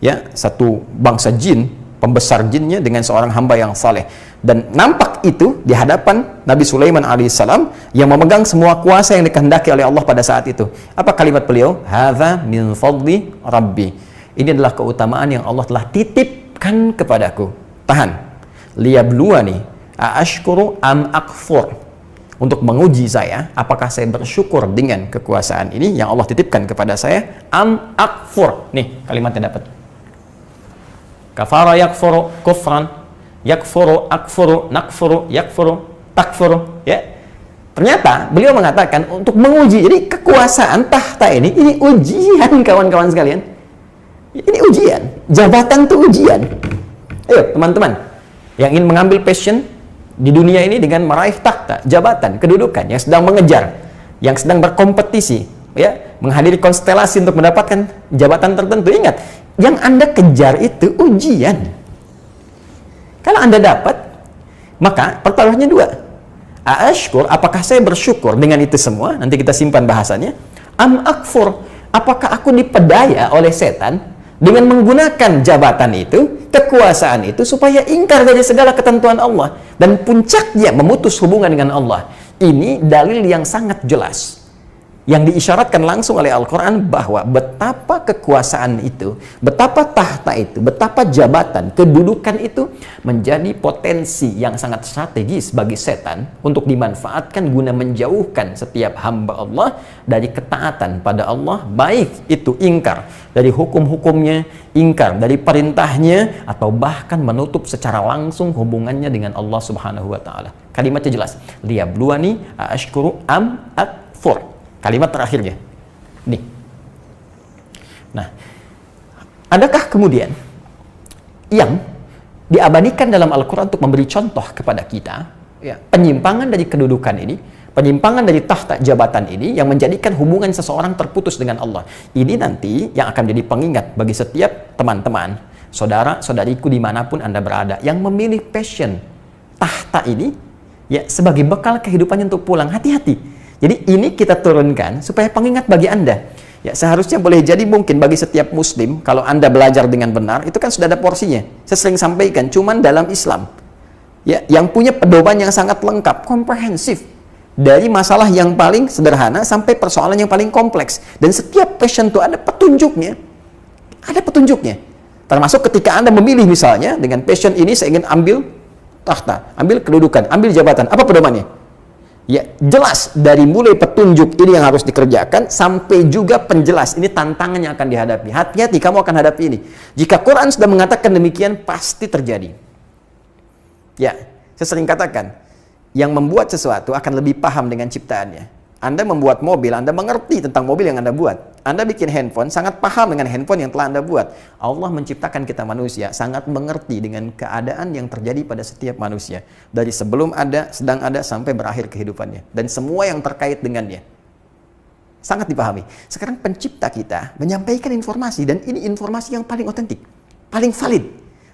ya, satu bangsa jin, pembesar jinnya dengan seorang hamba yang saleh, dan nampak itu di hadapan Nabi Sulaiman alaihissalam yang memegang semua kuasa yang dikehendaki oleh Allah pada saat itu. Apa kalimat beliau? Hadza min fadli rabbi. Ini adalah keutamaan yang Allah telah titipkan kepadaku. Tahan. Liyabluwani aashkuru am akfur. Untuk menguji saya, apakah saya bersyukur dengan kekuasaan ini yang Allah titipkan kepada saya, am akfur. Nih, kalimatnya dapat. Kafara yakfuru kufran, yakfuru akfuru nakfuru yakfuru takfuru. Ya, ternyata beliau mengatakan untuk menguji. Jadi kekuasaan tahta ini ujian, kawan-kawan sekalian. Ini ujian, jabatan itu ujian. Ayo teman-teman yang ingin mengambil passion di dunia ini dengan meraih tahta, jabatan, kedudukan, yang sedang mengejar, yang sedang berkompetisi, ya, menghadiri konstelasi untuk mendapatkan jabatan tertentu. Ingat, yang Anda kejar itu ujian. Kalau Anda dapat, maka pertaruhannya dua. Aashkur, apakah saya bersyukur dengan itu semua? Nanti kita simpan bahasanya. Am akfur, apakah aku dipedaya oleh setan dengan menggunakan jabatan itu, kekuasaan itu, supaya ingkar dari segala ketentuan Allah dan puncaknya memutus hubungan dengan Allah. Ini dalil yang sangat jelas yang diisyaratkan langsung oleh Al-Quran bahwa betapa kekuasaan itu, betapa tahta itu, betapa jabatan, kedudukan itu menjadi potensi yang sangat strategis bagi setan untuk dimanfaatkan guna menjauhkan setiap hamba Allah dari ketaatan pada Allah, baik itu ingkar dari hukum-hukumnya, ingkar dari perintahnya, atau bahkan menutup secara langsung hubungannya dengan Allah Subhanahu wa Ta'ala. Kalimatnya jelas, liyabluwani aashkuru am akfur. Kalimat terakhirnya. Nih. Nah, adakah kemudian yang diabadikan dalam Al-Quran untuk memberi contoh kepada kita, ya, penyimpangan dari kedudukan ini, penyimpangan dari tahta jabatan ini yang menjadikan hubungan seseorang terputus dengan Allah. Ini nanti yang akan jadi pengingat bagi setiap teman-teman, saudara-saudariku dimanapun Anda berada, yang memilih passion tahta ini, ya, sebagai bekal kehidupannya untuk pulang. Hati-hati. Jadi ini kita turunkan supaya pengingat bagi Anda. Ya, seharusnya boleh jadi mungkin bagi setiap muslim, kalau Anda belajar dengan benar, itu kan sudah ada porsinya. Saya sering sampaikan, cuman dalam Islam, ya, yang punya pedoman yang sangat lengkap, komprehensif, dari masalah yang paling sederhana sampai persoalan yang paling kompleks. Dan setiap passion itu ada petunjuknya. Ada petunjuknya. Termasuk ketika Anda memilih misalnya, dengan passion ini saya ingin ambil tahta, ambil kedudukan, ambil jabatan. Apa pedomannya? Ya, jelas dari mulai petunjuk ini yang harus dikerjakan sampai juga penjelas ini tantangan yang akan dihadapi. Hati-hati, kamu akan hadapi ini. Jika Quran sudah mengatakan demikian, pasti terjadi. Ya, saya sering katakan, yang membuat sesuatu akan lebih paham dengan ciptaannya. Anda membuat mobil, Anda mengerti tentang mobil yang Anda buat. Anda bikin handphone, sangat paham dengan handphone yang telah Anda buat. Allah menciptakan kita manusia, sangat mengerti dengan keadaan yang terjadi pada setiap manusia. Dari sebelum ada, sedang ada, sampai berakhir kehidupannya. Dan semua yang terkait dengannya. Sangat dipahami. Sekarang pencipta kita menyampaikan informasi, dan ini informasi yang paling otentik, paling valid.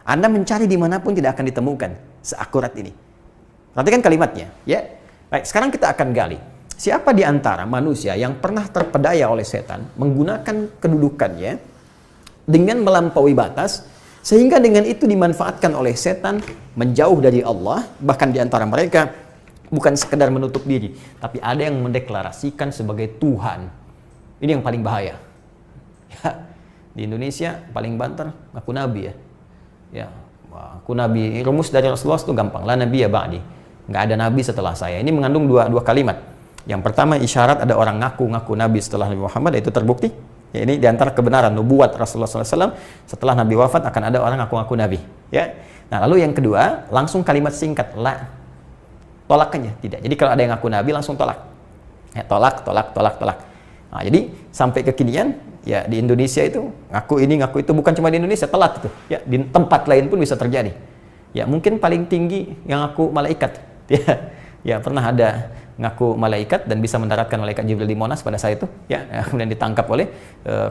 Anda mencari dimanapun tidak akan ditemukan. seakurat ini. Perhatikan kalimatnya, ya. Baik, sekarang kita akan gali. Siapa di antara manusia yang pernah terpedaya oleh setan menggunakan kedudukannya dengan melampaui batas, sehingga dengan itu dimanfaatkan oleh setan menjauh dari Allah, bahkan di antara mereka bukan sekedar menutup diri, tapi ada yang mendeklarasikan sebagai Tuhan. Ini yang paling bahaya. Ya, di Indonesia paling banter ngaku nabi ya. Ya, ngaku nabi. Rumus dari Rasulullah itu gampang. La nabiyya ba'di. Nggak ada nabi setelah saya. Ini mengandung dua kalimat. Yang pertama isyarat ada orang ngaku nabi setelah Nabi Muhammad, itu terbukti. Ya, ini diantara kebenaran nubuat Rasulullah SAW, setelah Nabi wafat akan ada orang ngaku nabi. Ya. Nah, lalu yang kedua langsung kalimat singkat, la, tolakannya tidak. Jadi kalau ada yang ngaku nabi langsung tolak. Ya, tolak. Nah, jadi sampai kekinian ya di Indonesia itu ngaku ini ngaku itu, bukan cuma di Indonesia, telat itu. Ya, di tempat lain pun bisa terjadi. Ya, mungkin paling tinggi yang ngaku malaikat. Ya, pernah ada ngaku malaikat dan bisa mendaratkan malaikat Jibril di Monas pada saat itu. Ya, kemudian ditangkap oleh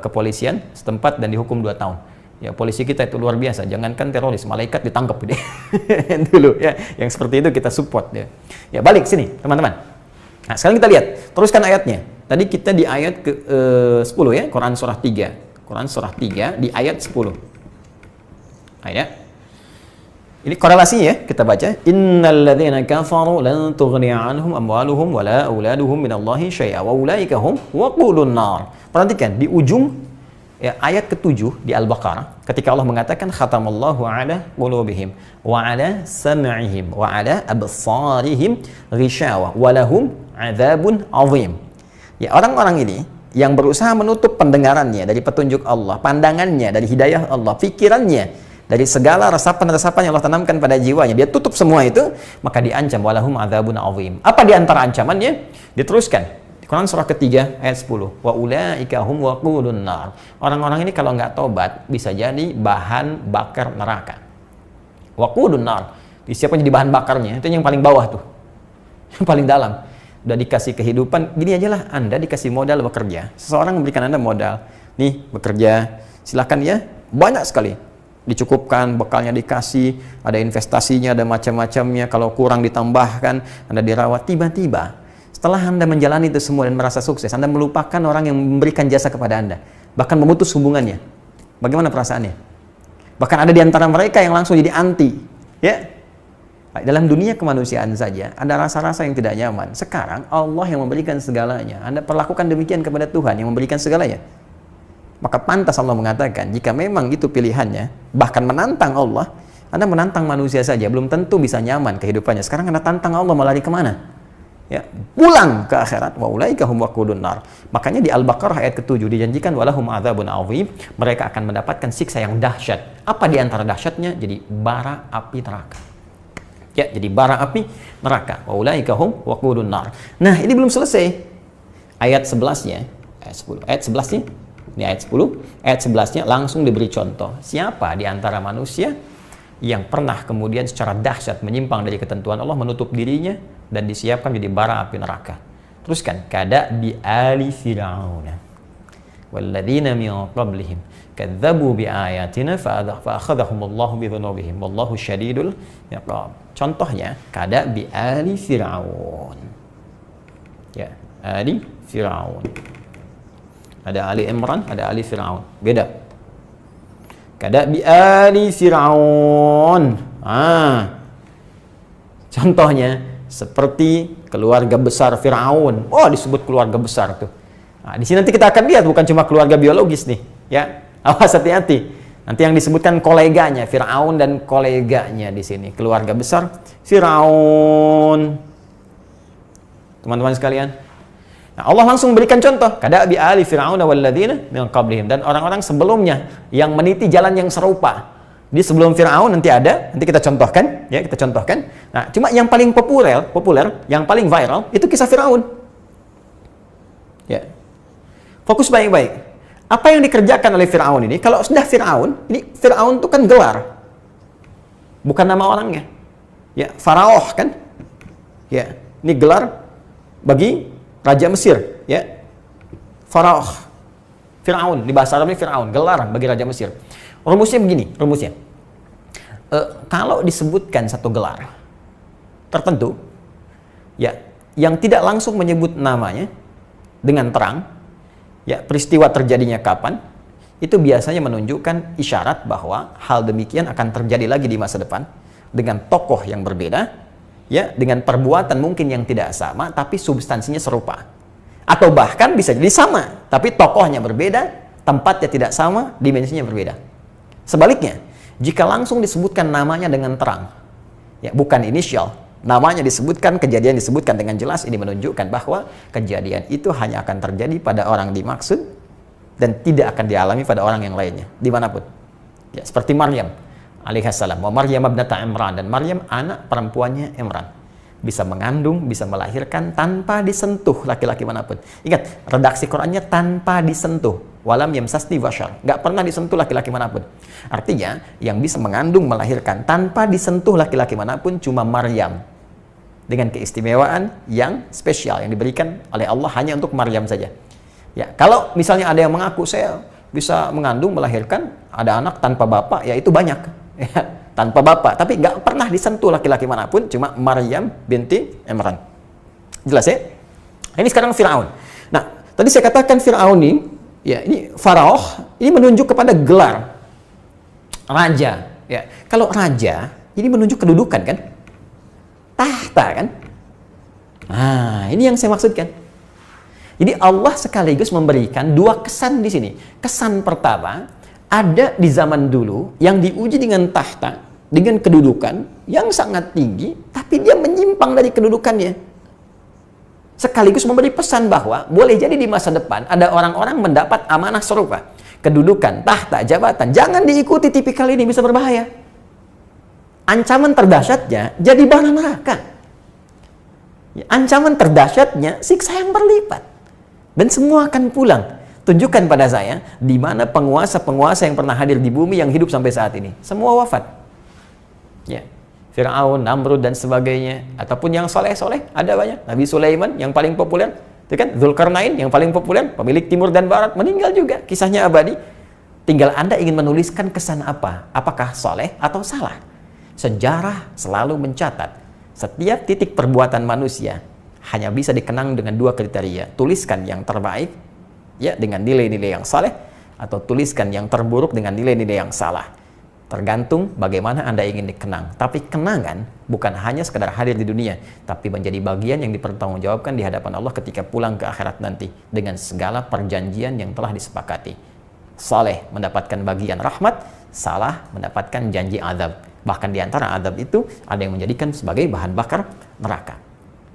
kepolisian setempat dan dihukum 2 tahun. Ya, polisi kita itu luar biasa. Jangankan teroris, malaikat ditangkap dia. Dulu ya, yang seperti itu kita support ya. Ya, balik sini, teman-teman. Nah, sekarang kita lihat, teruskan ayatnya. Tadi kita di ayat ke 10 ya, Quran surah 3. Quran surah 3 di ayat 10. Ayat. Ini korelasinya ya, kita baca. Innal ladzina kafaru lan tughni 'anhum amwaluhum wala auladuhum minallahi syai'a wa ulaika hum waqudun nar. Perhatikan di ujung ya, ayat ke-7 di Al-Baqarah, ketika Allah mengatakan khatamallahu 'ala qulubihim wa 'ala sam'ihim wa 'ala absarihim ghishawa wa lahum 'adzabun 'adzim. Ya, orang-orang ini yang berusaha menutup pendengarannya dari petunjuk Allah, pandangannya dari hidayah Allah, pikirannya dari segala resapan-resapan yang Allah tanamkan pada jiwanya, dia tutup semua itu, maka diancam walahum adzabun 'adzim. Apa di antara ancamannya? Diteruskan di Quran surah ketiga ayat 10. Wa ulaika hum waqudun nar. Orang-orang ini kalau nggak tobat bisa jadi bahan bakar neraka. Waqudun nar. Siapa jadi bahan bakarnya? Itu yang paling bawah tuh. Yang paling dalam. Udah dikasih kehidupan, gini aja lah, Anda dikasih modal bekerja. Seseorang memberikan Anda modal. Nih, bekerja. Silakan ya, banyak sekali. Dicukupkan, bekalnya dikasih, ada investasinya, ada macam-macamnya. Kalau kurang ditambahkan, Anda dirawat. Tiba-tiba, setelah Anda menjalani itu semua dan merasa sukses, Anda melupakan orang yang memberikan jasa kepada Anda. Bahkan memutus hubungannya. Bagaimana perasaannya? Bahkan ada di antara mereka yang langsung jadi anti. Ya, dalam dunia kemanusiaan saja ada rasa-rasa yang tidak nyaman. Sekarang Allah yang memberikan segalanya. Anda perlakukan demikian kepada Tuhan yang memberikan segalanya. Maka pantas Allah mengatakan, jika memang itu pilihannya, bahkan menantang Allah, Anda menantang manusia saja, belum tentu bisa nyaman kehidupannya. Sekarang Anda tantang Allah, mau lari kemana? Ya, pulang ke akhirat. Wa ulaika hum waqudun nar. Makanya di Al-Baqarah ayat ke-7 dijanjikan walahum adzabun 'adzim, mereka akan mendapatkan siksa yang dahsyat. Apa di antara dahsyatnya? Jadi bara api neraka. Ya, jadi bara api neraka. Wa ulaika hum waqudun nar. Nah, ini belum selesai. Ayat 11-nya, ayat 10. Ayat 11-nya, ini ayat 10. Ayat 11-nya langsung diberi contoh. Siapa di antara manusia yang pernah kemudian secara dahsyat menyimpang dari ketentuan Allah, menutup dirinya dan disiapkan jadi bara api neraka. Teruskan, kada bi ali fir'aun walladzina min qablihim kadzabu bi ayatina fa akhadhahumullahu bi dhunubihim wallahu syadidul iqab. Contohnya kada bi ali fir'aun. Ya, ali fir'aun. Ada ali Imran, ada ali Fir'aun. Beda. Kada bi ali fir'aun. Contohnya seperti keluarga besar Fir'aun. Oh, disebut keluarga besar tuh. Nah, di sini nanti kita akan lihat bukan cuma keluarga biologis nih, ya. Awas, hati-hati. Nanti yang disebutkan koleganya, Fir'aun dan koleganya di sini, keluarga besar Fir'aun. Teman-teman sekalian, nah, Allah langsung memberikan contoh, kada bi ali fir'auna walladzina min qablihim, dan orang-orang sebelumnya yang meniti jalan yang serupa. Di sebelum Fir'aun nanti ada, nanti kita contohkan, ya, kita contohkan. Nah, cuma yang paling populer, yang paling viral itu kisah Fir'aun. Ya. Fokus baik-baik. Apa yang dikerjakan oleh Fir'aun ini? Kalau sudah Fir'aun, ini Fir'aun itu kan gelar. Bukan nama orangnya. Ya, Faraoh kan? Ya, ini gelar bagi Raja Mesir, ya. Faraoh. Fir'aun, di bahasa Arabnya Fir'aun, gelar bagi Raja Mesir. Rumusnya begini, rumusnya. kalau disebutkan satu gelar tertentu, ya, yang tidak langsung menyebut namanya dengan terang, ya, peristiwa terjadinya kapan, itu biasanya menunjukkan isyarat bahwa hal demikian akan terjadi lagi di masa depan dengan tokoh yang berbeda, ya, dengan perbuatan mungkin yang tidak sama tapi substansinya serupa, atau bahkan bisa jadi sama tapi tokohnya berbeda, tempatnya tidak sama, dimensinya berbeda. Sebaliknya, jika langsung disebutkan namanya dengan terang, ya, bukan inisial, namanya disebutkan, kejadian disebutkan dengan jelas, ini menunjukkan bahwa kejadian itu hanya akan terjadi pada orang dimaksud dan tidak akan dialami pada orang yang lainnya dimanapun, ya, seperti Maryam alaihissalam, wa Maryam ibnata Imran, dan Maryam anak perempuannya Imran, bisa mengandung, bisa melahirkan tanpa disentuh laki-laki manapun. Ingat, redaksi Qurannya tanpa disentuh, walam yamsasni bashar, nggak pernah disentuh laki-laki manapun. Artinya yang bisa mengandung, melahirkan tanpa disentuh laki-laki manapun cuma Maryam, dengan keistimewaan yang spesial yang diberikan oleh Allah hanya untuk Maryam saja. Ya, kalau misalnya ada yang mengaku saya bisa mengandung, melahirkan, ada anak tanpa bapak, ya itu banyak, ya, tanpa bapak, tapi nggak pernah disentuh laki-laki manapun, cuma Maryam binti Imran. Jelas ya? Ini sekarang Fir'aun. Nah, tadi saya katakan Fir'aun ini, ya, ini Faraoh, ini menunjuk kepada gelar raja. Ya, kalau raja ini menunjuk kedudukan kan, tahta kan. Nah, ini yang saya maksudkan. Jadi Allah sekaligus memberikan dua kesan di sini. Kesan pertama, ada di zaman dulu yang diuji dengan tahta, dengan kedudukan yang sangat tinggi, tapi dia menyimpang dari kedudukannya. Sekaligus memberi pesan bahwa boleh jadi di masa depan ada orang-orang mendapat amanah serupa, kedudukan, tahta, jabatan. Jangan diikuti tipikal ini, bisa berbahaya. Ancaman terdahsyatnya jadi bara neraka. Ancaman terdahsyatnya siksa yang berlipat. Dan semua akan pulang. Tunjukkan pada saya di mana penguasa-penguasa yang pernah hadir di bumi yang hidup sampai saat ini. Semua wafat. Ya. Fir'aun, Namrud dan sebagainya, ataupun yang soleh-soleh, ada banyak. Nabi Sulaiman yang paling populer, itu kan Dzulkarnain yang paling populer, pemilik timur dan barat, meninggal juga, kisahnya abadi. Tinggal Anda ingin menuliskan kesan apa? Apakah soleh atau salah? Sejarah selalu mencatat setiap titik perbuatan manusia hanya bisa dikenang dengan dua kriteria. Tuliskan yang terbaik, ya, dengan nilai-nilai yang saleh, atau tuliskan yang terburuk dengan nilai-nilai yang salah. Tergantung bagaimana Anda ingin dikenang. Tapi kenangan bukan hanya sekadar hadir di dunia, tapi menjadi bagian yang dipertanggungjawabkan di hadapan Allah ketika pulang ke akhirat nanti dengan segala perjanjian yang telah disepakati. Saleh mendapatkan bagian rahmat, salah mendapatkan janji azab. Bahkan di antara azab itu ada yang menjadikan sebagai bahan bakar neraka.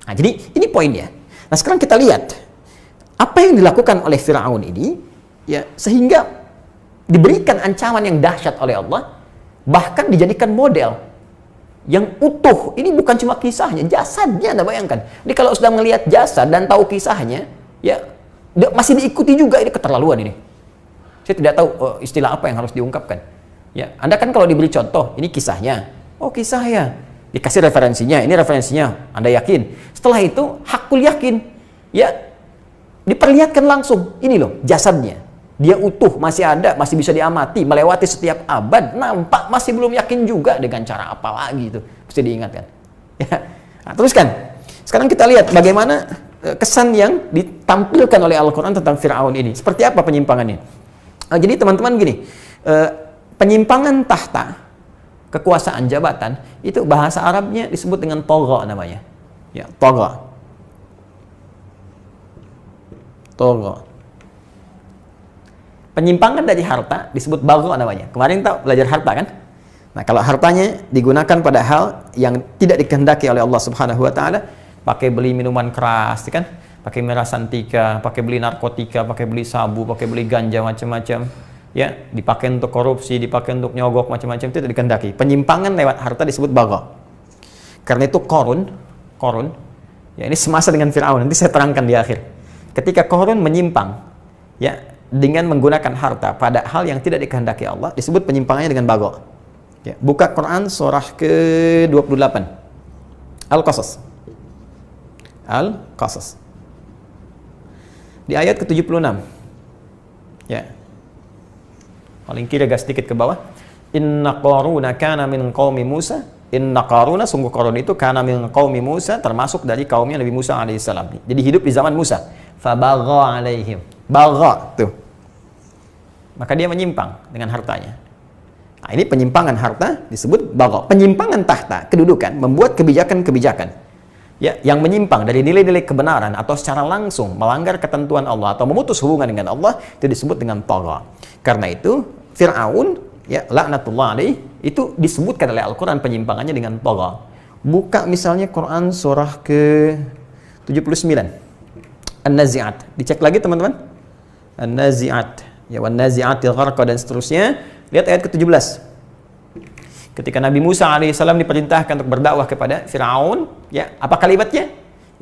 Nah, jadi ini poinnya. Nah, sekarang kita lihat apa yang dilakukan oleh Fir'aun ini, ya, sehingga diberikan ancaman yang dahsyat oleh Allah. Bahkan dijadikan model yang utuh. Ini bukan cuma kisahnya, jasadnya. Anda bayangkan. Jadi kalau sudah melihat jasad dan tahu kisahnya, ya, masih diikuti juga. Ini keterlaluan ini. Saya tidak tahu istilah apa yang harus diungkapkan. Ya, Anda kan kalau diberi contoh, ini kisahnya. Oh, kisah ya. Dikasih referensinya, ini referensinya. Anda yakin. Setelah itu, hakul yakin. Ya, diperlihatkan langsung. Ini loh, jasadnya. Dia utuh, masih ada, masih bisa diamati, melewati setiap abad, nampak masih belum yakin juga dengan cara apa lagi itu. Mesti diingatkan. Ya. Nah, teruskan. Sekarang kita lihat bagaimana kesan yang ditampilkan oleh Al-Quran tentang Fir'aun ini. Seperti apa penyimpangannya? Jadi teman-teman gini, penyimpangan tahta, kekuasaan jabatan, itu bahasa Arabnya disebut dengan togha namanya. Ya, togha. Togha. Penyimpangan dari harta disebut bagho namanya. Kemarin tahu belajar harta kan? Nah, kalau hartanya digunakan pada hal yang tidak dikehendaki oleh Allah Subhanahu wa taala, pakai beli minuman keras, kan? Pakai miras santika, pakai beli narkotika, pakai beli sabu, pakai beli ganja macam-macam, ya, dipakai untuk korupsi, dipakai untuk nyogok macam-macam, itu tidak dikehendaki. Penyimpangan lewat harta disebut bagho. Karena itu Qarun, ya, ini semasa dengan Fir'aun, nanti saya terangkan di akhir. Ketika Qarun menyimpang, ya, dengan menggunakan harta pada hal yang tidak dikehendaki Allah, disebut penyimpangannya dengan bagho. Ya, buka Quran surah ke-28. Al-Qasas. Al-Qasas. Di ayat ke-76. Ya. Paling kiri agak sedikit ke bawah. Inna Qaruna kana min qaumi Musa. Inna Qaruna, sungguh Qarun itu kana min qaumi Musa, termasuk dari kaumnya Nabi Musa alaihissalam. Jadi hidup di zaman Musa. Fabagha alaihim. Bagha tuh. Maka dia menyimpang dengan hartanya. Nah, ini penyimpangan harta disebut bagha. Penyimpangan tahta, kedudukan, membuat kebijakan-kebijakan ya yang menyimpang dari nilai-nilai kebenaran atau secara langsung melanggar ketentuan Allah atau memutus hubungan dengan Allah, itu disebut dengan tagha. Karena itu Fir'aun ya laknatullah alaih itu disebutkan oleh Al-Qur'an penyimpangannya dengan tagha. Buka misalnya Quran surah ke-79 An-Nazi'at. Dicek lagi teman-teman. An-Nazi'at ya wan nazi'ati gharqa dan seterusnya. Lihat ayat ke-17. Ketika Nabi Musa alaihissalam diperintahkan untuk berdakwah kepada Fir'aun, ya, apa kalimatnya?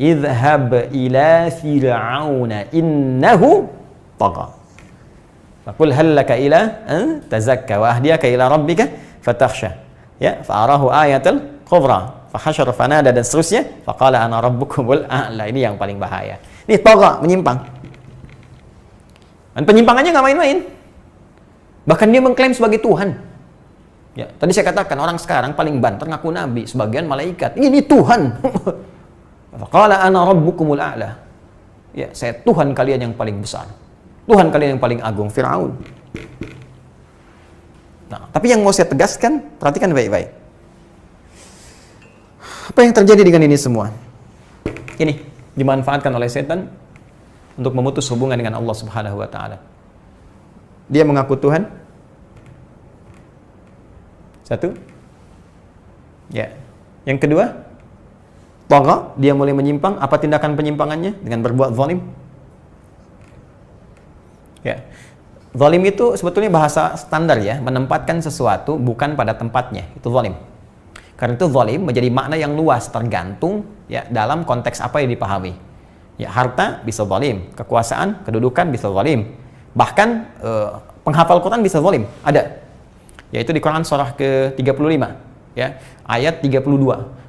Idhhab ila fir'auna innahu tagha. Faqul hal laka ila an tazakka wa ahdiyaka ila rabbika fatakhsha. Ya, fa'arahu ayatul kubra, fahasyara fanada dan seterusnya, faqala ana rabbukumul a'la. Ini yang paling bahaya. Ini tagha, menyimpang. Dan penyimpangannya nggak main-main. Bahkan dia mengklaim sebagai Tuhan. Ya, tadi saya katakan orang sekarang paling banter ngaku nabi, sebagian malaikat. Ini Tuhan. Faqala ana rabbukumul a'la. Ya, saya Tuhan kalian yang paling besar. Tuhan kalian yang paling agung, Fir'aun. Nah, tapi yang mau saya tegaskan, perhatikan baik-baik. Apa yang terjadi dengan ini semua? Ini dimanfaatkan oleh setan untuk memutus hubungan dengan Allah Subhanahu wa taala. Dia mengaku Tuhan. Satu. Ya. Yang kedua, tagha, dia mulai menyimpang. Apa tindakan penyimpangannya? Dengan berbuat zalim. Ya. Zalim itu sebetulnya bahasa standar ya, menempatkan sesuatu bukan pada tempatnya. Itu zalim. Karena itu zalim menjadi makna yang luas, tergantung ya dalam konteks apa yang dipahami. Ya, harta bisa zalim, kekuasaan, kedudukan bisa zalim. Bahkan penghafal Quran bisa zalim. Ada. Yaitu di Quran surah ke-35 ya, ayat 32.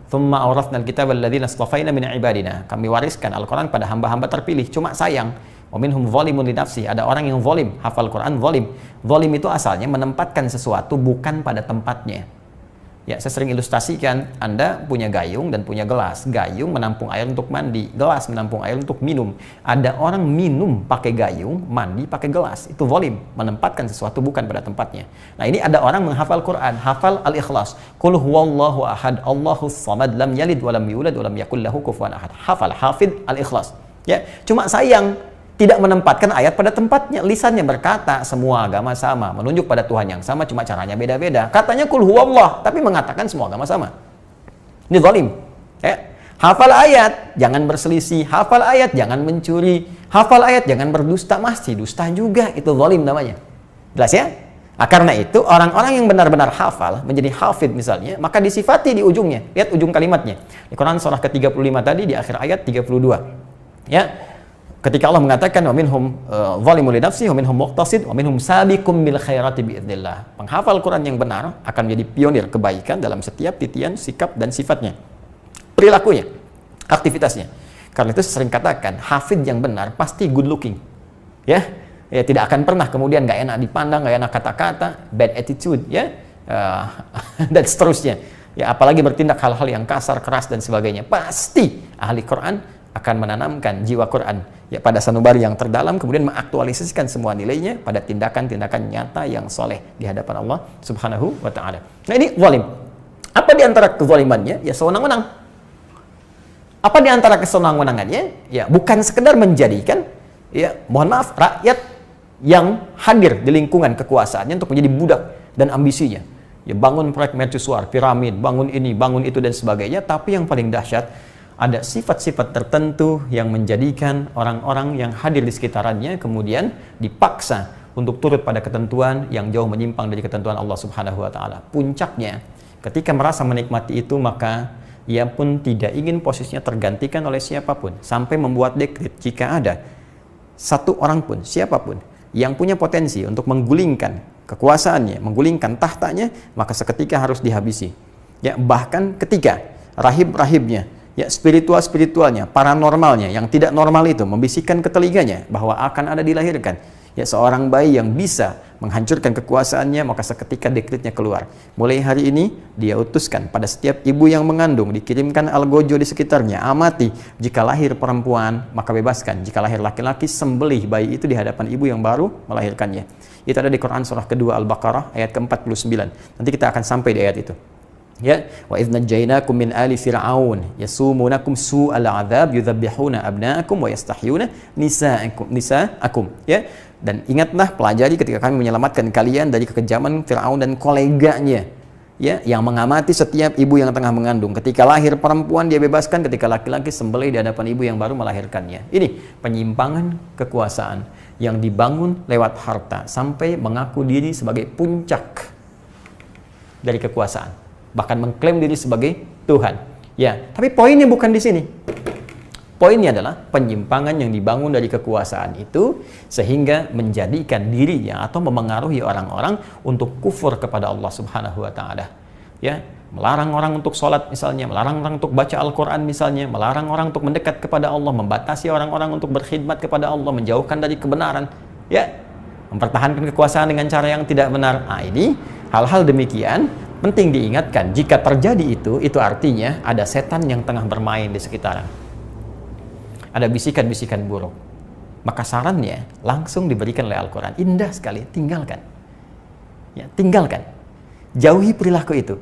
Tsumma awrathnal kitaba alladzina istafaina min ibadina. Kami wariskan Al-Qur'an pada hamba-hamba terpilih. Cuma sayang, wa minhum zalimun li nafsi. Ada orang yang zalim, hafal Quran zalim. Zalim itu asalnya menempatkan sesuatu bukan pada tempatnya. Ya, saya sering ilustrasikan, Anda punya gayung dan punya gelas. Gayung menampung air untuk mandi, gelas menampung air untuk minum. Ada orang minum pakai gayung, mandi pakai gelas. Itu zalim, menempatkan sesuatu bukan pada tempatnya. Nah, ini ada orang menghafal Quran, hafal Al-Ikhlas. Qul huwallahu ahad, Allahus samad, lam yalid wa lam yulad wa lam yakul lahu kufuwan ahad. Hafal, hafid Al-Ikhlas. Ya, cuma sayang tidak menempatkan ayat pada tempatnya. Lisannya berkata semua agama sama, menunjuk pada Tuhan yang sama, cuma caranya beda-beda. Katanya kul huwallah, tapi mengatakan semua agama sama. Ini zalim. Ya. Hafal ayat, jangan berselisih. Hafal ayat, jangan mencuri. Hafal ayat, jangan berdusta. Masih dusta juga, itu zalim namanya. Jelas ya? Nah, karena itu orang-orang yang benar-benar hafal, menjadi hafid misalnya, maka disifati di ujungnya. Lihat ujung kalimatnya. Di Quran surah ke-35 tadi, di akhir ayat 32. Ya. Ketika Allah mengatakan wa minhum zalimun li nafsihi wa minhum muqtasid wa minhum sabiqum bil khairati biidznillah. Penghafal Quran yang benar akan menjadi pionir kebaikan dalam setiap titian, sikap dan sifatnya. Perilakunya, aktivitasnya. Karena itu sering katakan hafid yang benar pasti good looking. Ya, tidak akan pernah kemudian nggak enak dipandang, nggak enak kata-kata, bad attitude ya. Dan seterusnya. Ya, apalagi bertindak hal-hal yang kasar, keras dan sebagainya. Pasti ahli Quran akan menanamkan jiwa Quran ya pada sanubari yang terdalam, kemudian mengaktualisasikan semua nilainya pada tindakan-tindakan nyata yang soleh di hadapan Allah Subhanahu wa ta'ala. Nah, ini zalim. Apa di antara kezalimannya? Ya sewenang-wenang. Apa di antara kesenang-wenangannya? Ya bukan sekedar menjadikan ya mohon maaf rakyat yang hadir di lingkungan kekuasaannya untuk menjadi budak dan ambisinya. Ya bangun proyek mercusuar, piramid, bangun ini, bangun itu dan sebagainya, tapi yang paling dahsyat ada sifat-sifat tertentu yang menjadikan orang-orang yang hadir di sekitarannya kemudian dipaksa untuk turut pada ketentuan yang jauh menyimpang dari ketentuan Allah Subhanahu wa ta'ala. Puncaknya, ketika merasa menikmati itu, maka ia pun tidak ingin posisinya tergantikan oleh siapapun, sampai membuat dekret jika ada satu orang pun, siapapun yang punya potensi untuk menggulingkan kekuasaannya, menggulingkan tahtanya, maka seketika harus dihabisi. Ya, bahkan ketika rahib-rahibnya, ya spiritualnya, paranormalnya yang tidak normal itu membisikkan ke telinganya bahwa akan ada dilahirkan Ya, seorang bayi yang bisa menghancurkan kekuasaannya, maka seketika dekretnya keluar. Mulai hari ini, dia utuskan pada setiap ibu yang mengandung, dikirimkan algojo di sekitarnya, amati, jika lahir perempuan, maka bebaskan. Jika lahir laki-laki, sembelih bayi itu di hadapan ibu yang baru melahirkannya. Itu ada di Quran surah kedua Al-Baqarah ayat ke-49. Nanti kita akan sampai di ayat itu. Ya, wa idz najaynakum min ali fir'aun yasumunakum su'al 'adzab yudzabbihuna abna'akum wa yastahyuna nisa'akum. Ya, dan ingatlah, pelajari ketika kami menyelamatkan kalian dari kekejaman Fir'aun dan koleganya, ya, yang mengamati setiap ibu yang tengah mengandung. Ketika lahir perempuan dia bebaskan, ketika laki-laki sembelih di hadapan ibu yang baru melahirkannya. Ini penyimpangan kekuasaan yang dibangun lewat harta sampai mengaku diri sebagai puncak dari kekuasaan, bahkan mengklaim diri sebagai Tuhan. Ya, tapi poinnya bukan di sini. Poinnya adalah penyimpangan yang dibangun dari kekuasaan itu sehingga menjadikan dirinya atau memengaruhi orang-orang untuk kufur kepada Allah Subhanahu wa taala. Ya, melarang orang untuk sholat misalnya, melarang orang untuk baca Al-Qur'an misalnya, melarang orang untuk mendekat kepada Allah, membatasi orang-orang untuk berkhidmat kepada Allah, menjauhkan dari kebenaran. Ya, mempertahankan kekuasaan dengan cara yang tidak benar. Nah, ini hal-hal demikian penting diingatkan. Jika terjadi itu artinya ada setan yang tengah bermain di sekitaran. Ada bisikan-bisikan buruk. Maka sarannya langsung diberikan oleh Al-Quran. Indah sekali, tinggalkan. Ya, tinggalkan. Jauhi perilaku itu.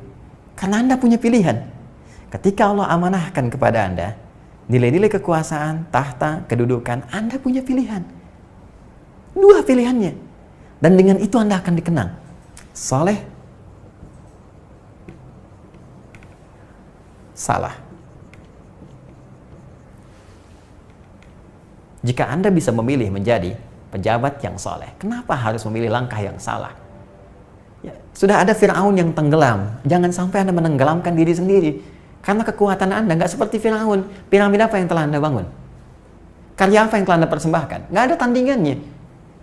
Karena Anda punya pilihan. Ketika Allah amanahkan kepada Anda nilai-nilai kekuasaan, tahta, kedudukan, Anda punya pilihan. Dua pilihannya. Dan dengan itu Anda akan dikenang. Saleh, salah. Jika Anda bisa memilih menjadi pejabat yang soleh, kenapa harus memilih langkah yang salah? Ya, sudah ada Fir'aun yang tenggelam. Jangan sampai Anda menenggelamkan diri sendiri. Karena kekuatan Anda nggak seperti Fir'aun. Piramid apa yang telah Anda bangun? Karya apa yang telah Anda persembahkan? Nggak ada tandingannya.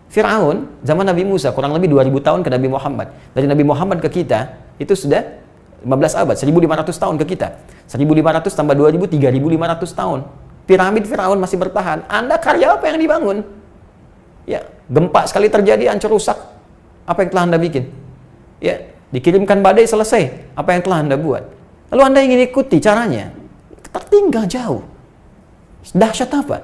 Fir'aun, zaman Nabi Musa, kurang lebih 2000 tahun ke Nabi Muhammad. Dari Nabi Muhammad ke kita, itu sudah 15 abad, 1500 tahun ke kita. 1500 tambah 2000, 3500 tahun. Piramid Fir'aun masih bertahan. Anda karya apa yang dibangun? Ya, gempa sekali terjadi, hancur rusak. Apa yang telah Anda bikin? Ya, dikirimkan badai, selesai. Apa yang telah Anda buat? Lalu Anda ingin ikuti caranya? Tertinggal jauh. Dahsyat apa?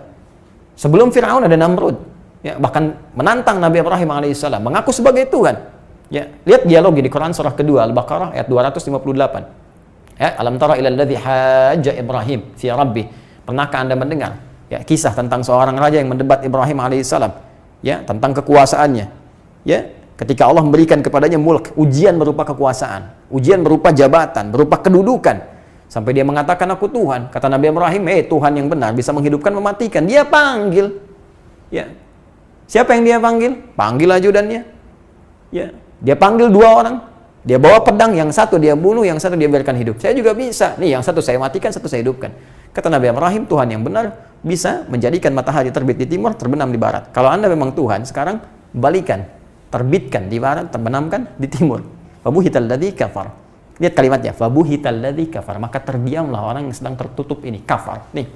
Sebelum Fir'aun ada Namrud. Ya, bahkan menantang Nabi Ibrahim alaihissalam, mengaku sebagai Tuhan. Ya, lihat dialog di Quran surah kedua Al-Baqarah ayat 258. Ya, alam tara ilal ladzi hajja Ibrahim fi rabbih. Pernahkah Anda mendengar ya kisah tentang seorang raja yang mendebat Ibrahim alaihissalam, ya, tentang kekuasaannya, ya, ketika Allah memberikan kepadanya mulk, ujian berupa kekuasaan, ujian berupa jabatan, berupa kedudukan, sampai dia mengatakan aku Tuhan. Kata Nabi Ibrahim, Tuhan yang benar bisa menghidupkan, mematikan. Dia panggil, ya, siapa yang dia panggil? Panggil ajudannya, ya, dia panggil dua orang, dia bawa pedang, yang satu dia bunuh, yang satu dia biarkan hidup. Saya juga bisa, nih, yang satu saya matikan, satu saya hidupkan. Kata Nabi Ibrahim, Tuhan yang benar bisa menjadikan matahari terbit di timur, terbenam di barat. Kalau Anda memang Tuhan, sekarang balikan, terbitkan di barat, terbenamkan di timur. Fabuhital ladzi kafar. Lihat kalimatnya, fabuhital ladzi kafar. Maka terdiamlah orang yang sedang tertutup ini, kafar. Nih.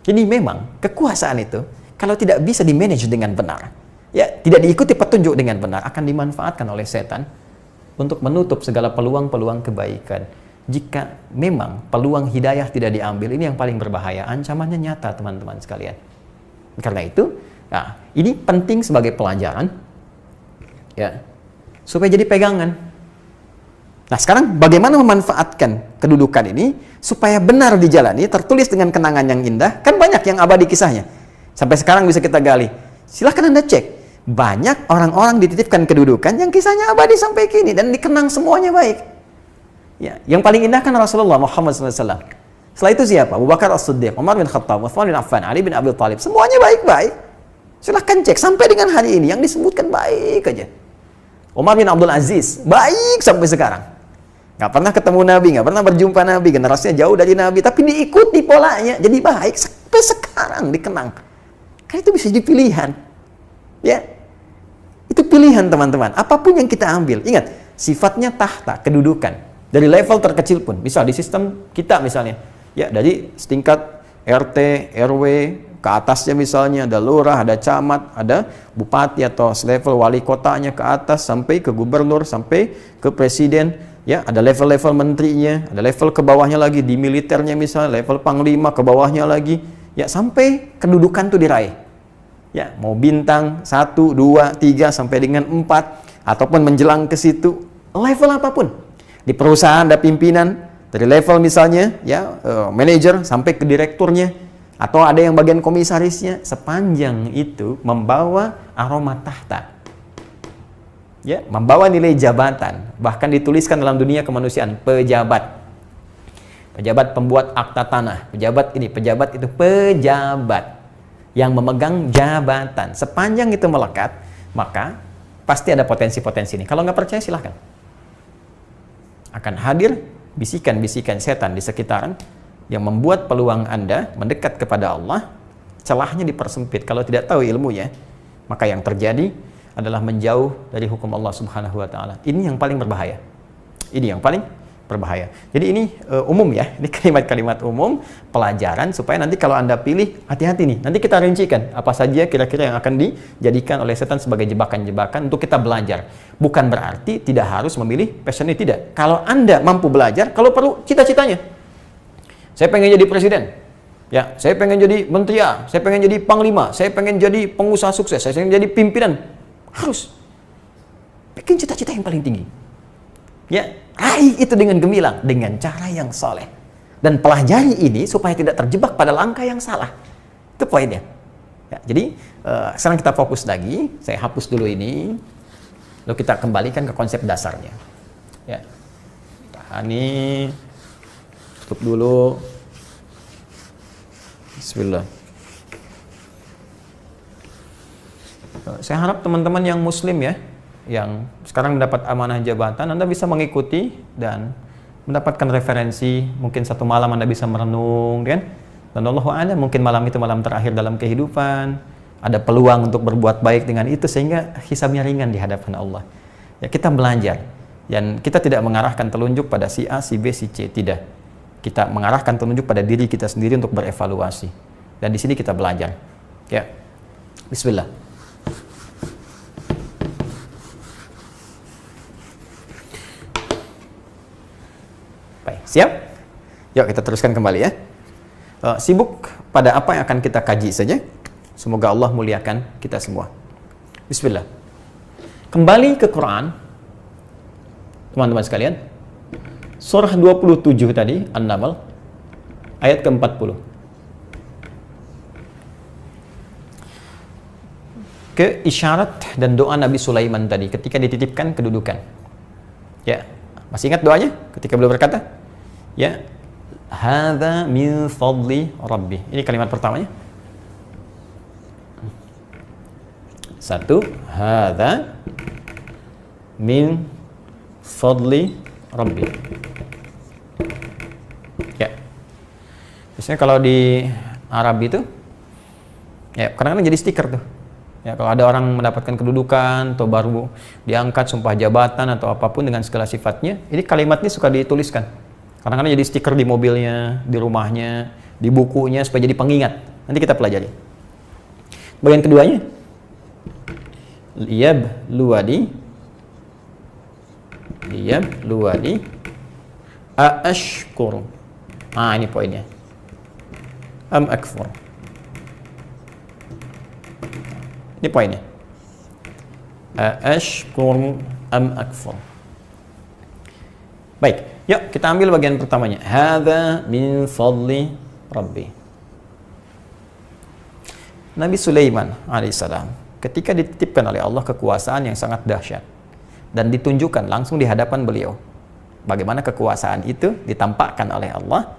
Jadi memang kekuasaan itu kalau tidak bisa dimanage dengan benar, ya, tidak diikuti petunjuk dengan benar, akan dimanfaatkan oleh setan untuk menutup segala peluang-peluang kebaikan. Jika memang peluang hidayah tidak diambil, ini yang paling berbahaya. Ancamannya nyata, teman-teman sekalian. Karena itu, nah, ini penting sebagai pelajaran, ya, supaya jadi pegangan. Nah, sekarang bagaimana memanfaatkan kedudukan ini supaya benar dijalani, tertulis dengan kenangan yang indah? Kan banyak yang abadi kisahnya. Sampai sekarang bisa kita gali. Silahkan Anda cek. Banyak orang-orang dititipkan kedudukan yang kisahnya abadi sampai kini dan dikenang semuanya baik. Ya, yang paling indah kan Rasulullah Muhammad SAW. Setelah itu siapa? Abu Bakar As-Siddiq, Umar bin Khattab, Uthman bin Affan, Ali bin Abi Thalib. Semuanya baik-baik. Silahkan cek sampai dengan hari ini yang disebutkan baik aja. Umar bin Abdul Aziz, baik sampai sekarang. Nggak pernah ketemu Nabi, nggak pernah berjumpa Nabi, generasinya jauh dari Nabi, tapi diikuti polanya, jadi baik sampai sekarang dikenang. Kan itu bisa jadi pilihan. Ya, itu pilihan teman-teman. Apapun yang kita ambil, ingat sifatnya tahta, kedudukan. Dari level terkecil pun, misal di sistem kita misalnya, ya, dari setingkat RT, RW, ke atasnya misalnya ada lurah, ada camat, ada bupati atau selevel wali kotanya ke atas sampai ke gubernur, sampai ke presiden, ya, ada level-level menterinya, ada level ke bawahnya lagi di militernya misalnya, level panglima ke bawahnya lagi, ya, sampai kedudukan tuh diraih. Ya, mau bintang 1, 2, 3 sampai dengan 4 ataupun menjelang ke situ, level apapun. Di perusahaan ada pimpinan dari level misalnya ya manajer sampai ke direkturnya, atau ada yang bagian komisarisnya, sepanjang itu membawa aroma tahta, ya, membawa nilai jabatan, bahkan dituliskan dalam dunia kemanusiaan pejabat, pejabat pembuat akta tanah, pejabat ini, pejabat itu, pejabat yang memegang jabatan. Sepanjang itu melekat, maka pasti ada potensi-potensi ini. Kalau nggak percaya silahkan, akan hadir bisikan-bisikan setan di sekitaran yang membuat peluang Anda mendekat kepada Allah celahnya dipersempit. Kalau tidak tahu ilmunya, maka yang terjadi adalah menjauh dari hukum Allah Subhanahu wa taala. Ini yang paling berbahaya. Ini yang paling berbahaya. Jadi ini umum ya, ini kalimat-kalimat umum pelajaran supaya nanti kalau Anda pilih, hati-hati nih. Nanti kita rincikan apa saja kira-kira yang akan dijadikan oleh setan sebagai jebakan-jebakan untuk kita belajar. Bukan berarti tidak harus memilih passion ini, tidak. Kalau Anda mampu belajar, kalau perlu cita-citanya. Saya pengen jadi presiden. Ya, saya pengen jadi menteri A, saya pengen jadi panglima, saya pengen jadi pengusaha sukses, saya pengen jadi pimpinan. Harus bikin cita-cita yang paling tinggi. Ya, raih itu dengan gemilang, dengan cara yang soleh. Dan pelajari ini supaya tidak terjebak pada langkah yang salah. Itu poinnya. Ya, jadi sekarang kita fokus lagi. Saya hapus dulu ini, lalu kita kembalikan ke konsep dasarnya. Ya, tahan nih, tutup dulu. Bismillah. Saya harap teman-teman yang muslim ya, yang sekarang mendapat amanah jabatan, Anda bisa mengikuti dan mendapatkan referensi. Mungkin satu malam Anda bisa merenung, kan? Dan Allahu a'lam, mungkin malam itu malam terakhir dalam kehidupan. Ada peluang untuk berbuat baik dengan itu sehingga hisabnya ringan di hadapan Allah. Ya, kita belajar. Dan kita tidak mengarahkan telunjuk pada si A, si B, si C, tidak. Kita mengarahkan telunjuk pada diri kita sendiri untuk berevaluasi. Dan di sini kita belajar. Ya. Bismillah. Baik, siap? Yuk kita teruskan kembali ya. Sibuk pada apa yang akan kita kaji saja. Semoga Allah muliakan kita semua. Bismillah. Kembali ke Quran, teman-teman sekalian. Surah 27 tadi, An-Naml, ayat ke-40. Ke isyarat dan doa Nabi Sulaiman tadi ketika dititipkan kedudukan. Ya, masih ingat doanya ketika beliau berkata, ya, hadza min fadli rabbi. Ini kalimat pertamanya. Satu, hadza min fadli rabbi. Ya. Biasanya kalau di Arab itu ya kadang-kadang jadi stiker tuh. Ya, kalau ada orang mendapatkan kedudukan atau baru diangkat sumpah jabatan atau apapun dengan segala sifatnya, ini kalimat ini suka dituliskan. Kadang-kadang jadi stiker di mobilnya, di rumahnya, di bukunya supaya jadi pengingat. Nanti kita pelajari. Bagian keduanya, liyab luwadi a'ashkur. Ini poinnya. Am akfur. Ini poinnya. A'ashkur am akfur. Baik, yuk kita ambil bagian pertamanya. Hadza min fadli rabbi. Nabi Sulaiman alaihissalam ketika dititipkan oleh Allah kekuasaan yang sangat dahsyat dan ditunjukkan langsung di hadapan beliau bagaimana kekuasaan itu ditampakkan oleh Allah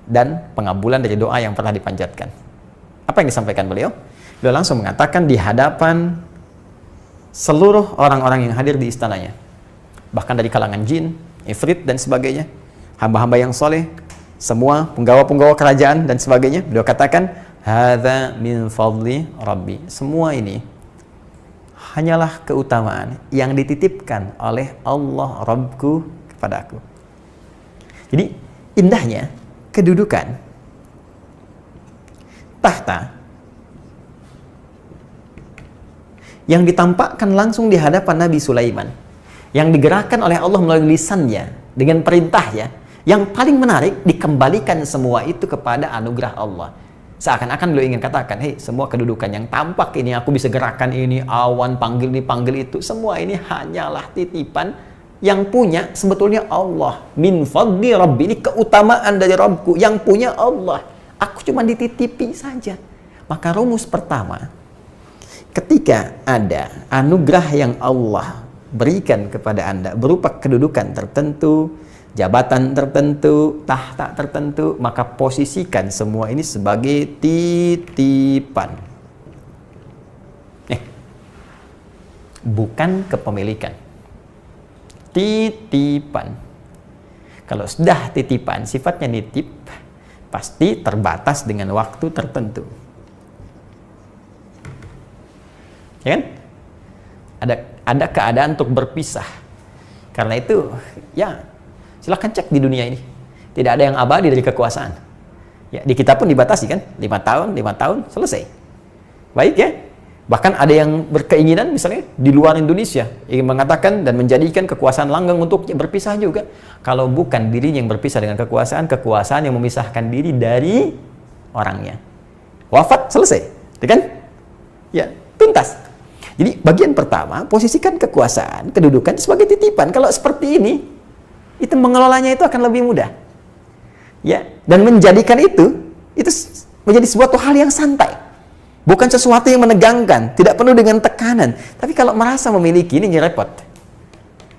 dan pengabulan dari doa yang pernah dipanjatkan. Apa yang disampaikan beliau? Beliau langsung mengatakan di hadapan seluruh orang-orang yang hadir di istananya, bahkan dari kalangan jin, ifrit dan sebagainya, hamba-hamba yang soleh, semua penggawa-penggawa kerajaan dan sebagainya, beliau katakan, hadza min fadli rabbi. Semua ini hanyalah keutamaan yang dititipkan oleh Allah Rabbku kepadaku. Jadi indahnya kedudukan tahta yang ditampakkan langsung di hadapan Nabi Sulaiman, yang digerakkan oleh Allah melalui lisannya dengan perintahnya. Yang paling menarik, dikembalikan semua itu kepada anugerah Allah. Seakan-akan beliau ingin katakan, hei, semua kedudukan yang tampak ini, aku bisa gerakan ini, awan, panggil ini, panggil itu, semua ini hanyalah titipan yang punya sebetulnya Allah. Min fadli Rabbi, ini keutamaan dari Rabbku, yang punya Allah. Aku cuma dititipi saja. Maka rumus pertama, ketika ada anugerah yang Allah berikan kepada Anda berupa kedudukan tertentu, jabatan tertentu, tahta tertentu, maka posisikan semua ini sebagai titipan. Bukan kepemilikan. Titipan. Kalau sudah titipan, sifatnya nitip, pasti terbatas dengan waktu tertentu. Ya kan? Ada keadaan untuk berpisah. Karena itu, ya, silahkan cek di dunia ini. Tidak ada yang abadi dari kekuasaan. Ya, di kita pun dibatasi kan, 5 tahun, selesai. Baik ya. Bahkan ada yang berkeinginan misalnya di luar Indonesia ingin mengatakan dan menjadikan kekuasaan langgeng untuknya, berpisah juga. Kalau bukan dirinya yang berpisah dengan kekuasaan, kekuasaan yang memisahkan diri dari orangnya. Wafat, selesai. Ya kan? Ya, tuntas. Jadi bagian pertama, posisikan kekuasaan, kedudukan sebagai titipan. Kalau seperti ini, itu mengelolanya itu akan lebih mudah. Ya, dan menjadikan itu menjadi suatu hal yang santai. Bukan sesuatu yang menegangkan, tidak penuh dengan tekanan. Tapi kalau merasa memiliki, ini yang repot.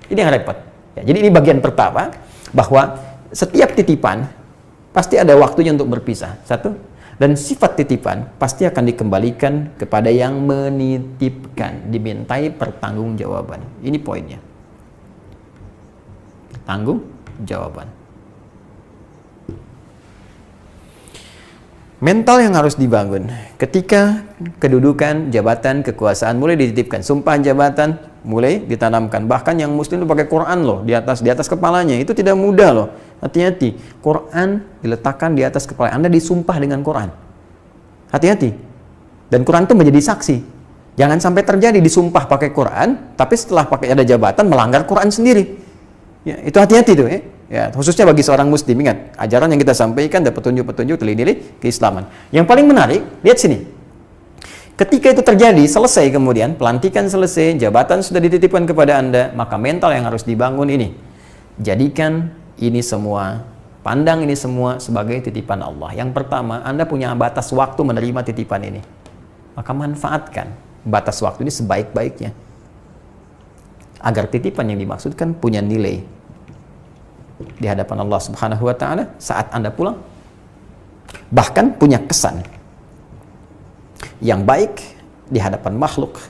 Ini yang repot. Ya, jadi ini bagian pertama, bahwa setiap titipan pasti ada waktunya untuk berpisah. Satu, dan sifat titipan pasti akan dikembalikan kepada yang menitipkan, dimintai pertanggungjawaban. Ini poinnya. Tanggung jawaban. Mental yang harus dibangun ketika kedudukan, jabatan, kekuasaan mulai dititipkan, sumpah jabatan mulai ditanamkan. Bahkan yang muslim itu pakai Quran loh di atas kepalanya. Itu tidak mudah loh. Hati-hati. Quran diletakkan di atas kepala Anda, disumpah dengan Quran. Hati-hati. Dan Quran itu menjadi saksi. Jangan sampai terjadi disumpah pakai Quran, tapi setelah pakai ada jabatan melanggar Quran sendiri. Ya, itu hati-hati tuh ya. Ya, khususnya bagi seorang muslim, ingat, ajaran yang kita sampaikan dan petunjuk-petunjuk nilai-nilai keislaman. Yang paling menarik, lihat sini. Ketika itu terjadi, selesai kemudian, pelantikan selesai, jabatan sudah dititipkan kepada Anda, maka mental yang harus dibangun ini. Jadikan ini semua, pandang ini semua sebagai titipan Allah. Yang pertama, Anda punya batas waktu menerima titipan ini. Maka manfaatkan batas waktu ini sebaik-baiknya. Agar titipan yang dimaksudkan punya nilai di hadapan Allah Subhanahu wa Ta'ala saat Anda pulang, bahkan punya kesan yang baik di hadapan makhluk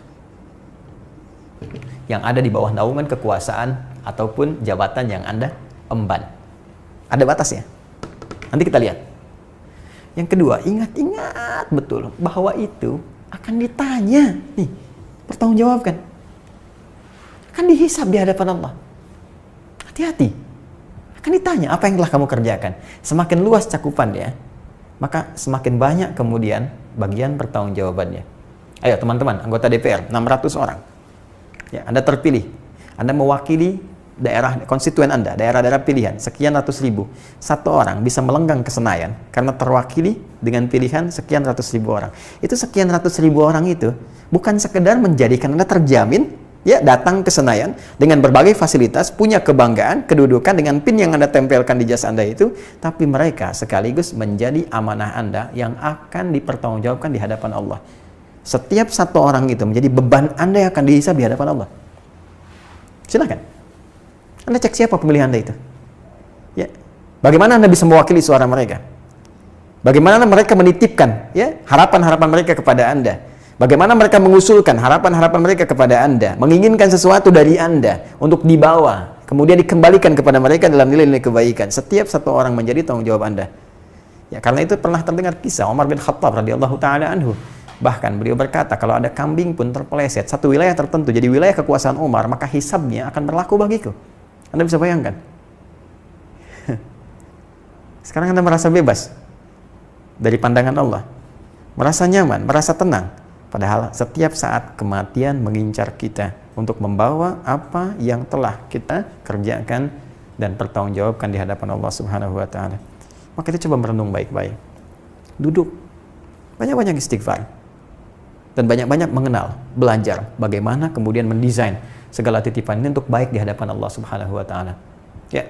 yang ada di bawah naungan kekuasaan ataupun jabatan yang Anda emban. Ada batasnya. Nanti kita lihat. Yang kedua, ingat-ingat betul bahwa itu akan ditanya, nih, pertanggungjawabkan, akan dihisab di hadapan Allah. Hati-hati. Akan ditanya apa yang telah kamu kerjakan. Semakin luas cakupannya, maka semakin banyak kemudian bagian pertanggungjawabannya. Ayo teman-teman, anggota DPR, 600 orang. Ya, Anda terpilih. Anda mewakili daerah konstituen Anda, daerah-daerah pilihan, sekian ratus ribu. Satu orang bisa melenggang ke Senayan karena terwakili dengan pilihan sekian ratus ribu orang. Itu sekian ratus ribu orang itu bukan sekedar menjadikan Anda terjamin ya datang ke Senayan dengan berbagai fasilitas, punya kebanggaan, kedudukan dengan PIN yang Anda tempelkan di jas Anda itu, tapi mereka sekaligus menjadi amanah Anda yang akan dipertanggungjawabkan di hadapan Allah. Setiap satu orang itu menjadi beban Anda yang akan dihisab di hadapan Allah. Silakan. Anda cek siapa pemilih Anda itu. Ya. Bagaimana Anda bisa mewakili suara mereka? Bagaimana mereka menitipkan ya harapan-harapan mereka kepada Anda? Bagaimana mereka mengusulkan harapan-harapan mereka kepada Anda, menginginkan sesuatu dari Anda untuk dibawa, kemudian dikembalikan kepada mereka dalam nilai-nilai kebaikan. Setiap satu orang menjadi tanggung jawab Anda. Ya, karena itu pernah terdengar kisah Umar bin Khattab radhiyallahu taala anhu. Bahkan beliau berkata, kalau ada kambing pun terpeleset satu wilayah tertentu jadi wilayah kekuasaan Umar, maka hisabnya akan berlaku bagiku. Anda bisa bayangkan? Sekarang Anda merasa bebas dari pandangan Allah. merasa nyaman, merasa tenang. Padahal setiap saat kematian mengincar kita untuk membawa apa yang telah kita kerjakan dan pertanggungjawabkan di hadapan Allah Subhanahu wa taala. Maka kita coba merenung baik-baik. Duduk, banyak-banyak istighfar. Dan banyak-banyak mengenal, belajar bagaimana kemudian mendesain segala titipan ini untuk baik di hadapan Allah Subhanahu wa taala. Ya.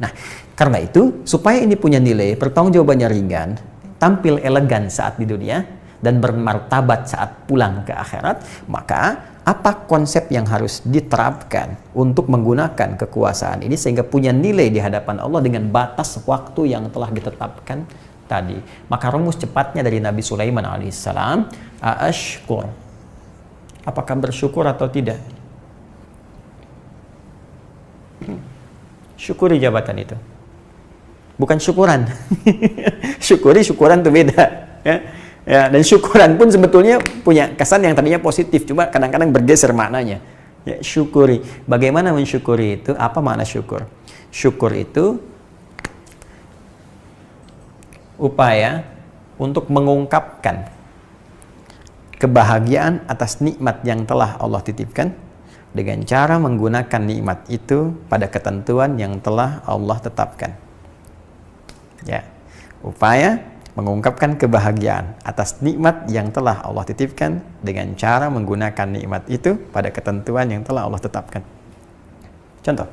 Nah, karena itu supaya ini punya nilai, pertanggungjawabannya ringan, tampil elegan saat di dunia dan bermartabat saat pulang ke akhirat, maka apa konsep yang harus diterapkan untuk menggunakan kekuasaan ini sehingga punya nilai di hadapan Allah dengan batas waktu yang telah ditetapkan tadi. Maka rumus cepatnya dari Nabi Sulaiman alaihissalam, ashkur, apakah bersyukur atau tidak? Syukuri jabatan itu, bukan syukuran. Syukuran itu beda, ya. Ya, dan syukuran pun sebetulnya punya kesan yang tadinya positif, cuma kadang-kadang bergeser maknanya. Ya, syukuri. Bagaimana mensyukuri itu? Apa makna syukur? Syukur itu upaya untuk mengungkapkan kebahagiaan atas nikmat yang telah Allah titipkan dengan cara menggunakan nikmat itu pada ketentuan yang telah Allah tetapkan. Ya, upaya mengungkapkan kebahagiaan atas nikmat yang telah Allah titipkan dengan cara menggunakan nikmat itu pada ketentuan yang telah Allah tetapkan. Contoh,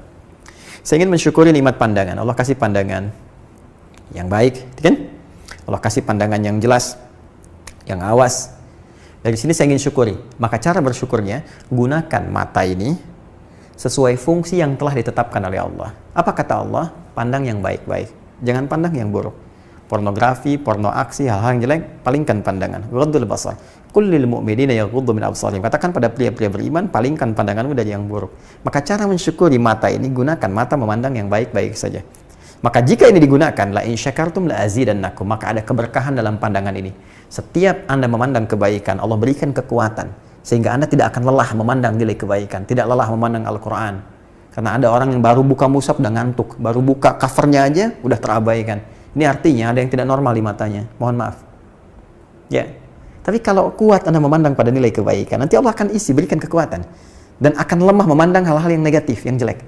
saya ingin mensyukuri nikmat pandangan. Allah kasih pandangan yang baik, kan? Allah kasih pandangan yang jelas, yang awas. Dari sini saya ingin syukuri. Maka cara bersyukurnya, gunakan mata ini sesuai fungsi yang telah ditetapkan oleh Allah. Apa kata Allah? Pandang yang baik-baik, jangan pandang yang buruk. Pornografi, porno aksi, hal-hal yang jelek, palingkan pandangan. Ghaddul basar. Kullil mu'minina yaghuddu min absarihim. Katakan pada pria-pria beriman, palingkan pandanganmu dari yang buruk. Maka cara mensyukuri mata ini, gunakan mata memandang yang baik-baik saja. Maka jika ini digunakan, la in syakartum la azidannakum, maka ada keberkahan dalam pandangan ini. Setiap Anda memandang kebaikan, Allah berikan kekuatan sehingga Anda tidak akan lelah memandang nilai kebaikan, tidak lelah memandang Al-Qur'an. Karena ada orang yang baru buka mushaf udah ngantuk, baru buka covernya aja udah terabaikan. Ini artinya ada yang tidak normal di matanya. Mohon maaf. Ya. Tapi kalau kuat Anda memandang pada nilai kebaikan, nanti Allah akan isi, berikan kekuatan. Dan akan lemah memandang hal-hal yang negatif, yang jelek.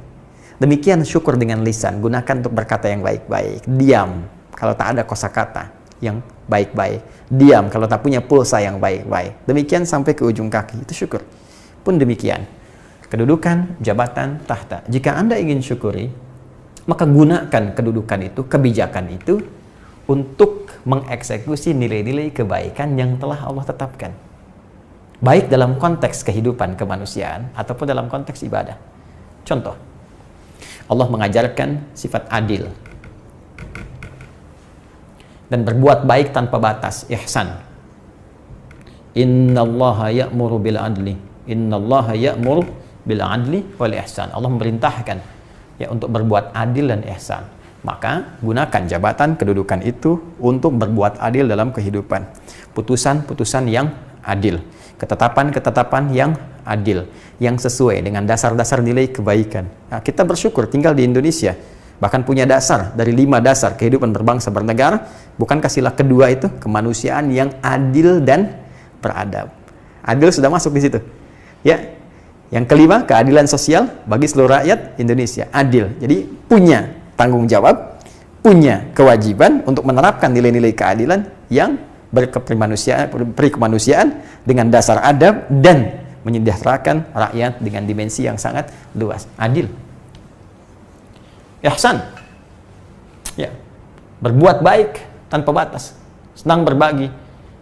Demikian syukur dengan lisan. Gunakan untuk berkata yang baik-baik. Diam kalau tak ada kosakata yang baik-baik. Diam kalau tak punya pulsa yang baik-baik. Demikian sampai ke ujung kaki. Itu syukur. Pun demikian. Kedudukan, jabatan, tahta. Jika Anda ingin syukuri, maka gunakan kedudukan itu, kebijakan itu untuk mengeksekusi nilai-nilai kebaikan yang telah Allah tetapkan. Baik dalam konteks kehidupan kemanusiaan ataupun dalam konteks ibadah. Contoh, Allah mengajarkan sifat adil dan berbuat baik tanpa batas, ihsan. Innallaha ya'muru bil adli. Innallaha ya'muru bil adli wal ihsan. Allah memerintahkan ya untuk berbuat adil dan ihsan. Maka gunakan jabatan kedudukan itu untuk berbuat adil dalam kehidupan. Putusan-putusan yang adil, ketetapan-ketetapan yang adil, yang sesuai dengan dasar-dasar nilai kebaikan. Nah, kita bersyukur tinggal di Indonesia, bahkan punya dasar dari 5 dasar kehidupan berbangsa bernegara. Bukankah sila kedua itu kemanusiaan yang adil dan beradab? Adil sudah masuk di situ. Ya. Yang kelima, keadilan sosial bagi seluruh rakyat Indonesia. Adil. Jadi punya tanggung jawab, punya kewajiban untuk menerapkan nilai-nilai keadilan yang berkemanusiaan dengan dasar adab dan menyejahterakan rakyat dengan dimensi yang sangat luas. Adil. Ihsan. Ya. Berbuat baik tanpa batas. Senang berbagi.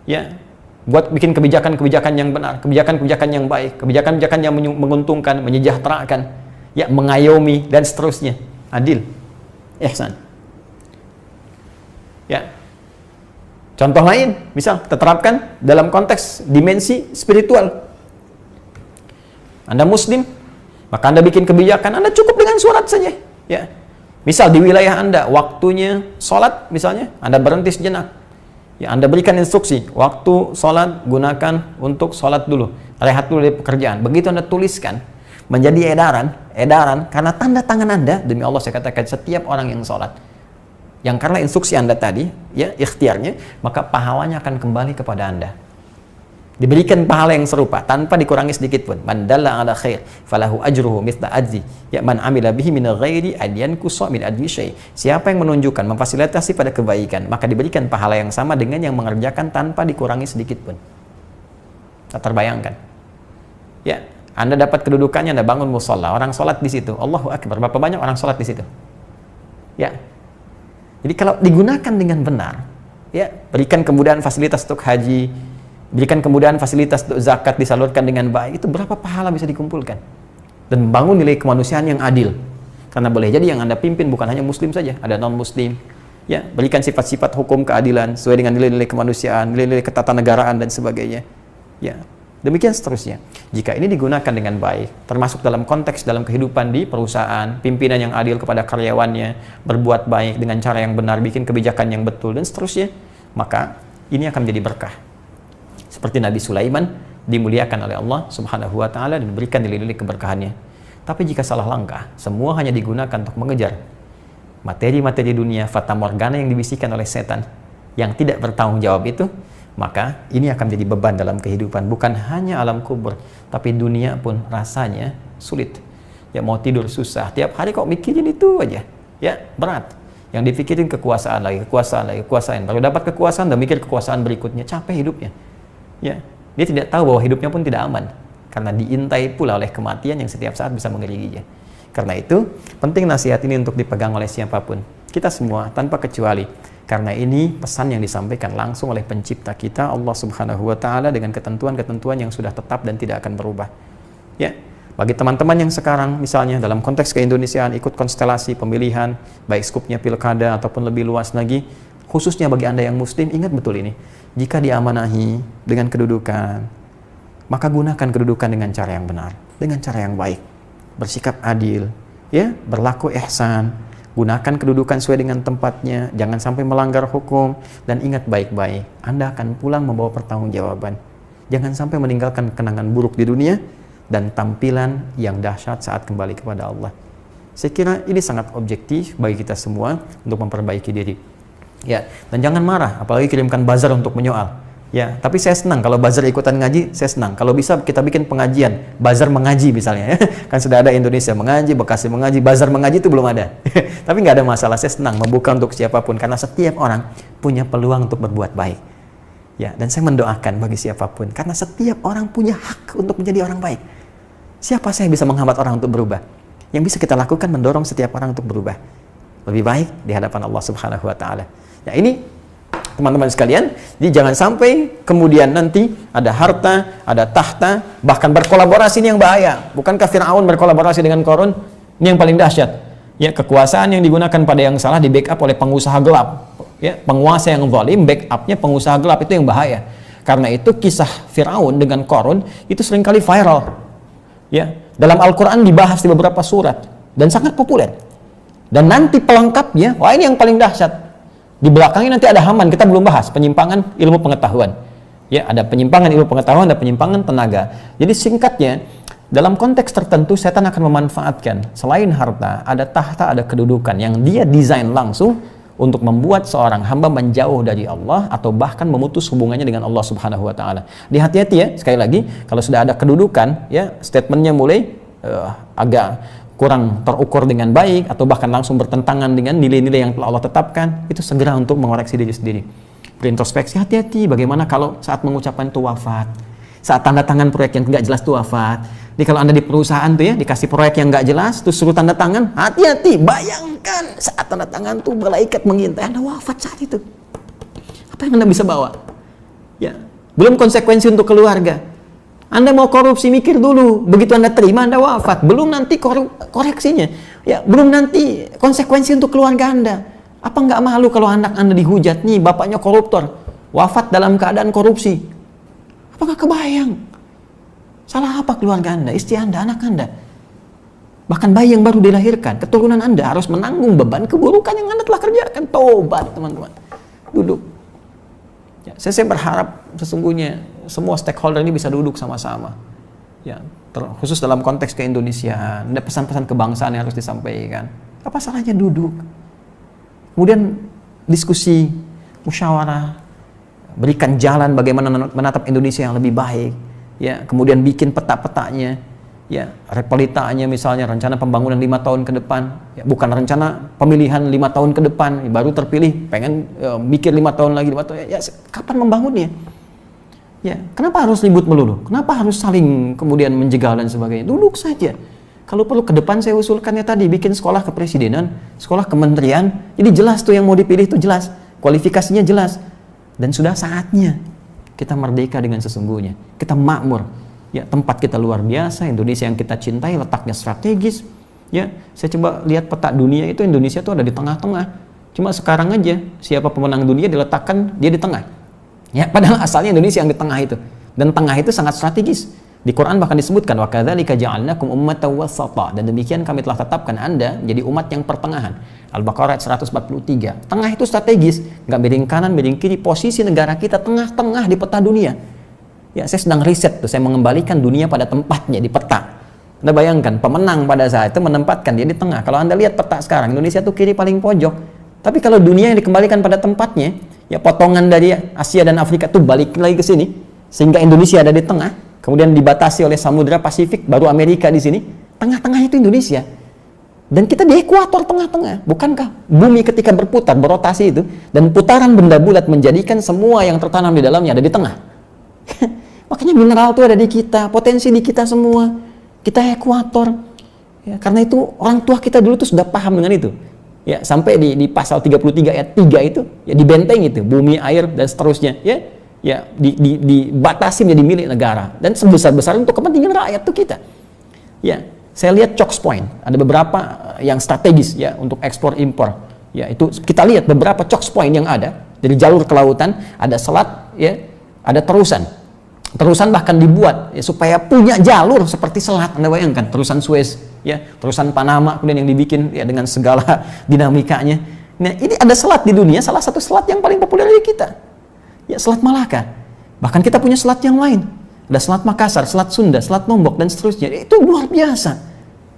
Ya. Buat bikin kebijakan-kebijakan yang benar, kebijakan-kebijakan yang baik, kebijakan-kebijakan yang menguntungkan, menyejahterakan, ya, mengayomi dan seterusnya. Adil, ihsan. Ya. Contoh lain, misal kita terapkan dalam konteks dimensi spiritual. Anda Muslim, maka Anda bikin kebijakan, Anda cukup dengan sholat saja. Ya. Misal di wilayah Anda waktunya sholat, misalnya Anda berhenti sejenak. Ya, Anda berikan instruksi, waktu sholat gunakan untuk sholat dulu, rehat dulu dari pekerjaan. Begitu Anda tuliskan, menjadi edaran, karena tanda tangan Anda, demi Allah saya katakan, setiap orang yang sholat, yang karena instruksi Anda tadi, ya ikhtiarnya, maka pahalanya akan kembali kepada Anda. Diberikan pahala yang serupa tanpa dikurangi sedikit pun. Man dalla ala khair falahu ajruhu mithla ajri ya man amila bihi min ghairi adyan qusa min ajri syai. Siapa yang menunjukkan, memfasilitasi pada kebaikan, maka diberikan pahala yang sama dengan yang mengerjakan tanpa dikurangi sedikit pun. Tak terbayangkan. Ya, Anda dapat kedudukannya, Anda bangun musholla, orang sholat di situ. Allahu Akbar. Berapa banyak orang sholat di situ? Ya. Jadi kalau digunakan dengan benar, ya, berikan kemudahan fasilitas untuk haji, berikan kemudahan fasilitas untuk zakat disalurkan dengan baik, itu berapa pahala bisa dikumpulkan. Dan membangun nilai kemanusiaan yang adil. Karena boleh jadi yang Anda pimpin bukan hanya muslim saja, ada non-muslim. Ya, berikan sifat-sifat hukum keadilan sesuai dengan nilai-nilai kemanusiaan, nilai-nilai ketatanegaraan dan sebagainya. Ya, demikian seterusnya. Jika ini digunakan dengan baik, termasuk dalam konteks dalam kehidupan di perusahaan, pimpinan yang adil kepada karyawannya, berbuat baik dengan cara yang benar, bikin kebijakan yang betul dan seterusnya, maka ini akan menjadi berkah. Seperti Nabi Sulaiman dimuliakan oleh Allah Subhanahu wa taala dan diberikan nilai-nilai keberkahannya. Tapi jika salah langkah, semua hanya digunakan untuk mengejar materi-materi dunia, fata morgana yang dibisikkan oleh setan yang tidak bertanggung jawab itu, maka ini akan menjadi beban dalam kehidupan. Bukan hanya alam kubur, tapi dunia pun rasanya sulit. Ya, mau tidur susah, tiap hari kok mikirin itu aja. Ya, berat. Yang dipikirin kekuasaan lagi, kekuasaan lagi, kekuasaan. Baru dapat kekuasaan, udah mikir kekuasaan berikutnya, capek hidupnya. Ya, dia tidak tahu bahwa hidupnya pun tidak aman karena diintai pula oleh kematian yang setiap saat bisa mengelilinginya. Karena itu, penting nasihat ini untuk dipegang oleh siapapun. Kita semua tanpa kecuali. Karena ini pesan yang disampaikan langsung oleh pencipta kita, Allah Subhanahu wa taala, dengan ketentuan-ketentuan yang sudah tetap dan tidak akan berubah. Ya, bagi teman-teman yang sekarang misalnya dalam konteks keindonesiaan ikut konstelasi pemilihan, baik skupnya pilkada ataupun lebih luas lagi, khususnya bagi Anda yang muslim, ingat betul ini. Jika diamanahi dengan kedudukan, maka gunakan kedudukan dengan cara yang benar, dengan cara yang baik. Bersikap adil, ya, berlaku ihsan, gunakan kedudukan sesuai dengan tempatnya, jangan sampai melanggar hukum, dan ingat baik-baik, Anda akan pulang membawa pertanggungjawaban. Jangan sampai meninggalkan kenangan buruk di dunia dan tampilan yang dahsyat saat kembali kepada Allah. Saya kira ini sangat objektif bagi kita semua untuk memperbaiki diri. Ya, dan jangan marah, apalagi kirimkan buzzer untuk menyoal. Ya, tapi saya senang kalau buzzer ikutan ngaji, saya senang. Kalau bisa kita bikin pengajian, buzzer mengaji misalnya. Kan sudah ada Indonesia mengaji, Bekasi mengaji, buzzer mengaji itu belum ada. Tapi nggak ada masalah, saya senang membuka untuk siapapun karena setiap orang punya peluang untuk berbuat baik. Ya, dan saya mendoakan bagi siapapun karena setiap orang punya hak untuk menjadi orang baik. Siapa saya bisa menghambat orang untuk berubah? Yang bisa kita lakukan mendorong setiap orang untuk berubah lebih baik di hadapan Allah Subhanahu wa taala. Ya, ini teman-teman sekalian, jadi jangan sampai kemudian nanti ada harta, ada tahta, bahkan berkolaborasi ini yang bahaya. Bukankah Fir'aun berkolaborasi dengan Qarun? Ini yang paling dahsyat. Ya, kekuasaan yang digunakan pada yang salah di backup oleh pengusaha gelap. Ya, penguasa yang zalim, backupnya pengusaha gelap, itu yang bahaya. Karena itu kisah Fir'aun dengan Qarun itu seringkali viral. Ya, dalam Al-Quran dibahas di beberapa surat dan sangat populer. Dan nanti pelengkapnya, wah ini yang paling dahsyat. Di belakangnya nanti ada Haman, kita belum bahas penyimpangan ilmu pengetahuan. Ya, ada penyimpangan ilmu pengetahuan, ada penyimpangan tenaga. Jadi singkatnya, dalam konteks tertentu setan akan memanfaatkan selain harta, ada tahta, ada kedudukan yang dia desain langsung untuk membuat seorang hamba menjauh dari Allah atau bahkan memutus hubungannya dengan Allah Subhanahu wa taala. Hati-hati ya, sekali lagi, kalau sudah ada kedudukan, ya, statementnya mulai agak kurang terukur dengan baik atau bahkan langsung bertentangan dengan nilai-nilai yang telah Allah tetapkan, itu segera untuk mengoreksi diri sendiri. Berintrospeksi, hati-hati bagaimana kalau saat mengucapkan itu wafat, saat tanda tangan proyek yang nggak jelas itu wafat. Jadi kalau Anda di perusahaan tuh ya, dikasih proyek yang nggak jelas, terus suruh tanda tangan, hati-hati, bayangkan saat tanda tangan tuh malaikat mengintai Anda wafat saat itu. Apa yang Anda bisa bawa? Ya, belum konsekuensi untuk keluarga. Anda mau korupsi, mikir dulu. Begitu Anda terima, Anda wafat. Belum nanti koreksinya. Ya, belum nanti konsekuensi untuk keluarga Anda. Apa nggak malu kalau anak Anda dihujat, nih bapaknya koruptor, wafat dalam keadaan korupsi? Apa nggak kebayang? Salah apa keluarga Anda, istri Anda, anak Anda? Bahkan bayi yang baru dilahirkan, keturunan Anda harus menanggung beban keburukan yang Anda telah kerjakan. Tobat, teman-teman. Duduk. Ya, saya berharap sesungguhnya semua stakeholder ini bisa duduk sama-sama. Ya, khusus dalam konteks keindonesiaan, ada pesan-pesan kebangsaan yang harus disampaikan. Apa salahnya duduk? Kemudian diskusi, musyawarah, berikan jalan bagaimana menatap Indonesia yang lebih baik, ya, kemudian bikin peta-petanya, ya, realitanya misalnya rencana pembangunan 5 tahun ke depan, ya, bukan rencana pemilihan 5 tahun ke depan, baru terpilih pengen mikir 5 tahun lagi, 5 tahun, ya, kapan membangunnya? Ya, kenapa harus ribut melulu? Kenapa harus saling kemudian menjegal dan sebagainya? Duduk saja. Kalau perlu ke depan saya usulkannya tadi, bikin sekolah kepresidenan, sekolah kementerian, jadi jelas tuh yang mau dipilih itu jelas, kualifikasinya jelas, dan sudah saatnya kita merdeka dengan sesungguhnya, kita makmur, ya, tempat kita luar biasa, Indonesia yang kita cintai, letaknya strategis, ya, saya coba lihat peta dunia itu, Indonesia itu ada di tengah-tengah, cuma sekarang aja siapa pemenang dunia diletakkan dia di tengah. Ya, padahal asalnya Indonesia yang di tengah itu, dan tengah itu sangat strategis. Di Quran bahkan disebutkan wa kadzalika ja'alnakum ummatan wasata, dan demikian kami telah tetapkan Anda jadi umat yang pertengahan. Al-Baqarah 143. Tengah itu strategis, nggak miring kanan, miring kiri. Posisi negara kita tengah-tengah di peta dunia. Ya, saya sedang riset tuh, saya mengembalikan dunia pada tempatnya di peta. Anda bayangkan, pemenang pada saat itu menempatkan dia di tengah. Kalau Anda lihat peta sekarang, Indonesia tuh kiri paling pojok. Tapi kalau dunia yang dikembalikan pada tempatnya, ya, potongan dari Asia dan Afrika tuh balik lagi ke sini, sehingga Indonesia ada di tengah, kemudian dibatasi oleh Samudra Pasifik, baru Amerika di sini, tengah-tengah itu Indonesia. Dan kita di ekuator tengah-tengah. Bukankah bumi ketika berputar, berotasi itu, dan putaran benda bulat menjadikan semua yang tertanam di dalamnya ada di tengah. Makanya mineral itu ada di kita, potensi di kita semua. Kita ekuator. Ya, karena itu orang tua kita dulu tuh sudah paham dengan itu. Ya, sampai di pasal 33 ayat 3 itu, ya, dibenteng itu, bumi, air, dan seterusnya, ya, ya, dibatasi menjadi milik negara, dan sebesar-besar untuk kepentingan rakyat itu kita. Ya, saya lihat chokes point, ada beberapa yang strategis, ya, untuk ekspor impor. Ya, itu kita lihat beberapa chokes point yang ada dari jalur kelautan, ada selat, ya, ada terusan. Terusan bahkan dibuat, ya, supaya punya jalur seperti selat. Anda bayangkan terusan Suez, ya, terusan Panama kemudian yang dibikin, ya, dengan segala dinamikanya. Nah, ini ada selat di dunia, salah satu selat yang paling populer di kita, ya, Selat Malaka. Bahkan kita punya selat yang lain, ada Selat Makassar, Selat Sunda, Selat Lombok, dan seterusnya. Itu luar biasa,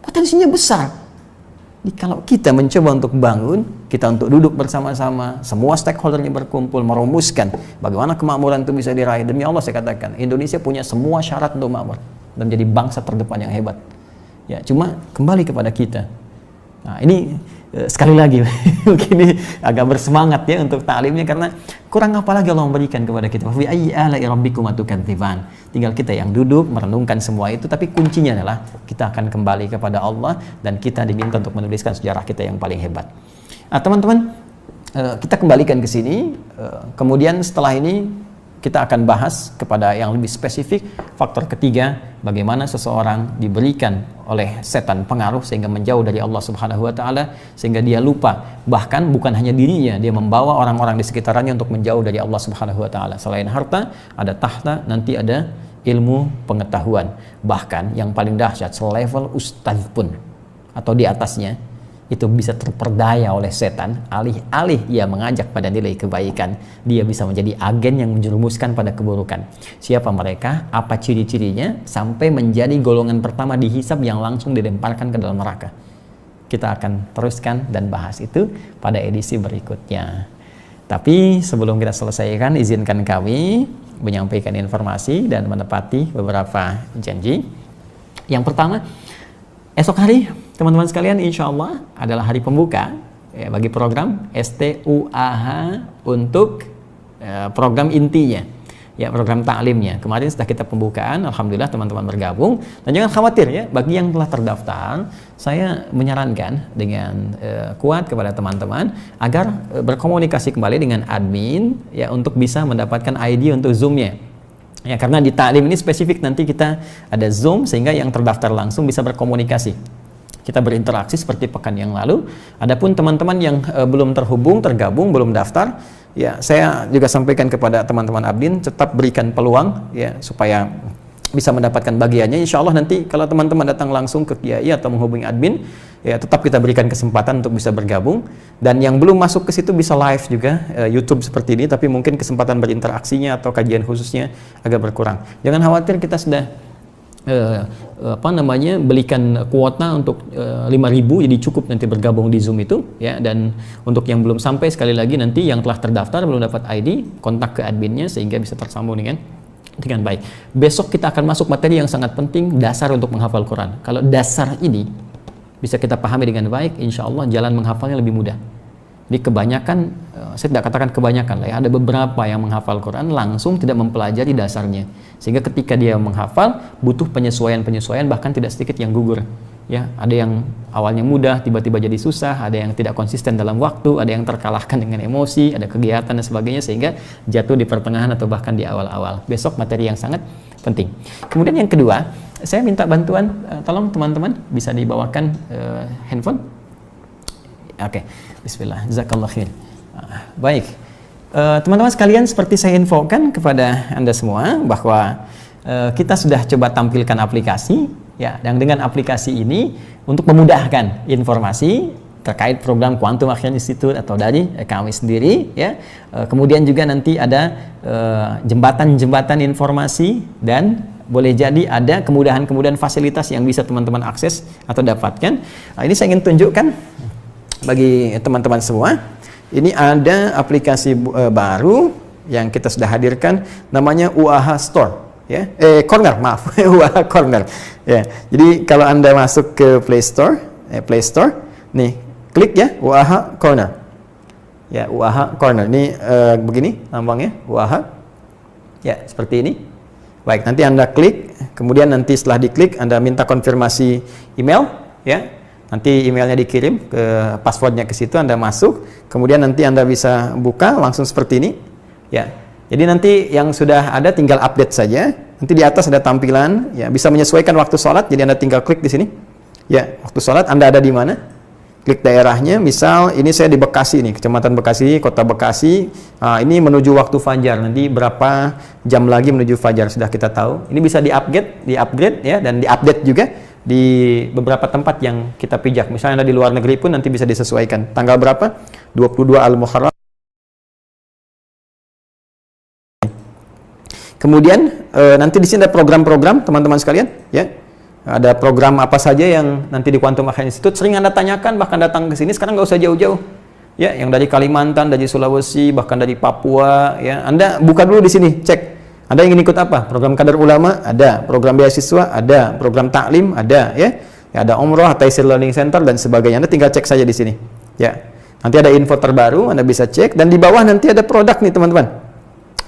potensinya besar. Jadi, kalau kita mencoba untuk bangun, kita untuk duduk bersama-sama, semua stakeholdernya berkumpul, merumuskan bagaimana kemakmuran itu bisa diraih. Demi Allah saya katakan, Indonesia punya semua syarat untuk makmur dan menjadi bangsa terdepan yang hebat. Ya, cuma kembali kepada kita. Nah, ini sekali lagi mungkin ini agak bersemangat, ya, untuk taklimnya, karena kurang apa lagi Allah memberikan kepada kita. Fa bi ayyi ala'i rabbikuma tukadziban. Tinggal kita yang duduk merenungkan semua itu, tapi kuncinya adalah kita akan kembali kepada Allah dan kita diminta untuk menuliskan sejarah kita yang paling hebat. Nah, teman-teman, kita kembalikan ke sini. Kemudian setelah ini kita akan bahas kepada yang lebih spesifik, faktor ketiga, bagaimana seseorang diberikan oleh setan pengaruh sehingga menjauh dari Allah Subhanahu wa taala, sehingga dia lupa, bahkan bukan hanya dirinya, dia membawa orang-orang di sekitarnya untuk menjauh dari Allah Subhanahu wa taala. Selain harta, ada tahta, nanti ada ilmu pengetahuan. Bahkan yang paling dahsyat, selevel ustadz pun atau di atasnya itu bisa terperdaya oleh setan, alih-alih ia mengajak pada nilai kebaikan, dia bisa menjadi agen yang menjerumuskan pada keburukan. Siapa mereka? Apa ciri-cirinya? Sampai menjadi golongan pertama dihisab yang langsung dilemparkan ke dalam neraka. Kita akan teruskan dan bahas itu pada edisi berikutnya. Tapi sebelum kita selesaikan, izinkan kami menyampaikan informasi dan menepati beberapa janji. Yang pertama, esok hari teman-teman sekalian, insya Allah adalah hari pembuka, ya, bagi program STUAH untuk program intinya, ya, program taklimnya. Kemarin sudah kita pembukaan, alhamdulillah teman-teman bergabung, dan jangan khawatir, ya, bagi yang telah terdaftar, saya menyarankan dengan kuat kepada teman-teman agar berkomunikasi kembali dengan admin, ya, untuk bisa mendapatkan ID untuk Zoom-nya. Ya, karena di taklim ini spesifik, nanti kita ada Zoom sehingga yang terdaftar langsung bisa berkomunikasi. Kita berinteraksi seperti pekan yang lalu. Adapun teman-teman yang belum terhubung, tergabung, belum daftar, ya, saya juga sampaikan kepada teman-teman admin, tetap berikan peluang, ya, supaya bisa mendapatkan bagiannya. Insya Allah nanti kalau teman-teman datang langsung ke Kiai atau menghubungi admin, ya, tetap kita berikan kesempatan untuk bisa bergabung. Dan yang belum masuk ke situ bisa live juga, YouTube seperti ini, tapi mungkin kesempatan berinteraksinya atau kajian khususnya agak berkurang. Jangan khawatir, kita sudah belikan kuota untuk 5.000, jadi cukup nanti bergabung di Zoom itu ya. Dan untuk yang belum sampai, sekali lagi nanti yang telah terdaftar belum dapat ID, kontak ke adminnya sehingga bisa tersambung dengan baik. Besok kita akan masuk materi yang sangat penting, dasar untuk menghafal Quran. Kalau dasar ini bisa kita pahami dengan baik, insya Allah jalan menghafalnya lebih mudah. Jadi kebanyakan, saya tidak katakan kebanyakan lah ya, ada beberapa yang menghafal Quran langsung tidak mempelajari dasarnya, sehingga ketika dia menghafal butuh penyesuaian, bahkan tidak sedikit yang gugur ya. Ada yang awalnya mudah tiba-tiba jadi susah, ada yang tidak konsisten dalam waktu, ada yang terkalahkan dengan emosi, ada kegiatan dan sebagainya, sehingga jatuh di pertengahan atau bahkan di awal-awal. Besok materi yang sangat penting. Kemudian yang kedua, saya minta bantuan, tolong teman-teman bisa dibawakan handphone. Oke, bismillah, jazakallah khair. Baik, teman-teman sekalian, seperti saya infokan kepada Anda semua bahwa kita sudah coba tampilkan aplikasi ya, dan dengan aplikasi ini untuk memudahkan informasi terkait program Quantum Action Institute atau dari kami sendiri ya. Kemudian juga nanti ada jembatan-jembatan informasi, dan boleh jadi ada kemudahan-kemudahan fasilitas yang bisa teman-teman akses atau dapatkan. Nah, ini saya ingin tunjukkan bagi teman-teman semua. Ini ada aplikasi baru yang kita sudah hadirkan, namanya UAH Store ya, Corner, maaf, UAH Corner ya. Jadi kalau Anda masuk ke Play Store, nih klik ya UAH Corner ya, UAH Corner ini begini lambangnya UAH ya, seperti ini. Baik, nanti Anda klik, kemudian nanti setelah diklik Anda minta konfirmasi email ya. Nanti emailnya dikirim, ke passwordnya ke situ, Anda masuk, kemudian nanti Anda bisa buka langsung seperti ini ya. Jadi nanti yang sudah ada tinggal update saja. Nanti di atas ada tampilan ya, bisa menyesuaikan waktu sholat, jadi Anda tinggal klik di sini ya, waktu sholat Anda ada di mana, klik daerahnya. Misal ini saya di Bekasi nih, Kecamatan Bekasi, Kota Bekasi. Nah, ini menuju waktu fajar, nanti berapa jam lagi menuju fajar sudah kita tahu. Ini bisa di-upgrade ya, dan di-update juga di beberapa tempat yang kita pijak. Misalnya Anda di luar negeri pun nanti bisa disesuaikan. Tanggal berapa? 22 Al-Muharram. Kemudian nanti di sini ada program-program teman-teman sekalian ya. Ada program apa saja yang nanti di Quantum Action Institute sering Anda tanyakan, bahkan datang ke sini sekarang nggak usah jauh-jauh. Ya, yang dari Kalimantan, dari Sulawesi, bahkan dari Papua ya. Anda buka dulu di sini, cek. Anda ingin ikut apa? Program Kadar Ulama ada, program beasiswa ada, program taklim ada ya. Ada umroh, Taisir Learning Center dan sebagainya. Anda tinggal cek saja di sini. Ya. Nanti ada info terbaru, Anda bisa cek, dan di bawah nanti ada produk nih, teman-teman.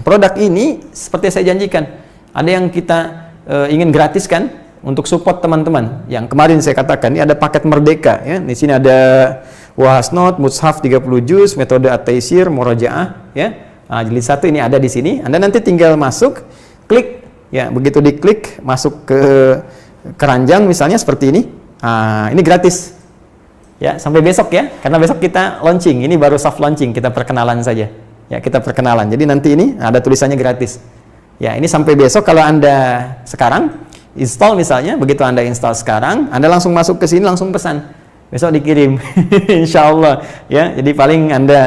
Produk ini seperti saya janjikan, ada yang kita ingin gratiskan untuk support teman-teman. Yang kemarin saya katakan, ini ada paket Merdeka ya. Di sini ada Wahasnot, Mushaf 30 juz, metode At-Taisir, Murajaah ya. Nah, jilid 1 ini ada di sini. Anda nanti tinggal masuk, klik ya, begitu diklik masuk ke keranjang misalnya seperti ini. Nah, ini gratis ya sampai besok ya, karena besok kita launching. Ini baru soft launching, kita perkenalan saja ya, kita perkenalan. Jadi nanti ini ada tulisannya gratis ya. Ini sampai besok. Kalau Anda sekarang install misalnya, begitu Anda install sekarang, Anda langsung masuk ke sini, langsung pesan, besok dikirim. Insya Allah ya. Jadi paling Anda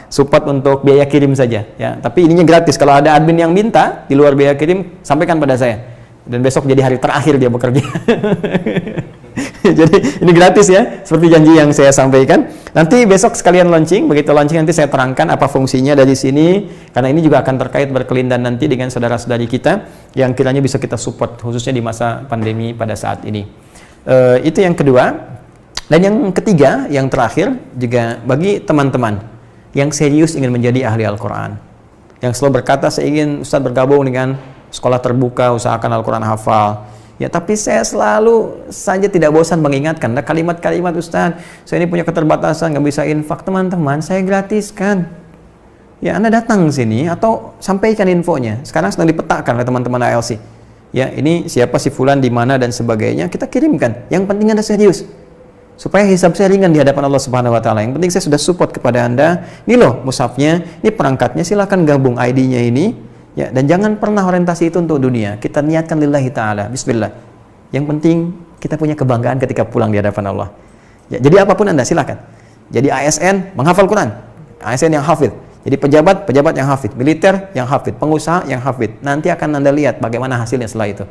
support untuk biaya kirim saja ya. Tapi ininya gratis. Kalau ada admin yang minta di luar biaya kirim, sampaikan pada saya. Dan besok jadi hari terakhir dia bekerja. Jadi ini gratis ya, seperti janji yang saya sampaikan. Nanti besok sekalian launching. Begitu launching nanti saya terangkan apa fungsinya dari sini, karena ini juga akan terkait berkelindan nanti dengan saudara-saudari kita yang kiranya bisa kita support, khususnya di masa pandemi pada saat ini. Itu yang kedua. Dan yang ketiga, yang terakhir, juga bagi teman-teman yang serius ingin menjadi ahli Al-Quran, yang selalu berkata, saya ingin Ustaz bergabung dengan sekolah terbuka, usahakan Al-Quran hafal ya, tapi saya selalu saja tidak bosan mengingatkan ada kalimat-kalimat, Ustaz, saya ini punya keterbatasan, nggak bisa infak. Teman-teman, saya gratiskan ya, Anda datang sini atau sampaikan infonya. Sekarang sedang dipetakan oleh teman-teman ALC ya, ini siapa si fulan, di mana dan sebagainya, kita kirimkan. Yang penting Anda serius, supaya hisab saya ringan di hadapan Allah Subhanahu wa taala. Yang penting saya sudah support kepada Anda. Ini loh mushafnya, ini perangkatnya, silakan gabung ID-nya ini ya, dan jangan pernah orientasi itu untuk dunia. Kita niatkan lillahi taala. Bismillah. Yang penting kita punya kebanggaan ketika pulang di hadapan Allah. Ya, jadi apapun Anda silakan. Jadi ASN menghafal Quran. ASN yang hafid. Jadi pejabat yang hafid, militer yang hafid, pengusaha yang hafid. Nanti akan Anda lihat bagaimana hasilnya setelah itu.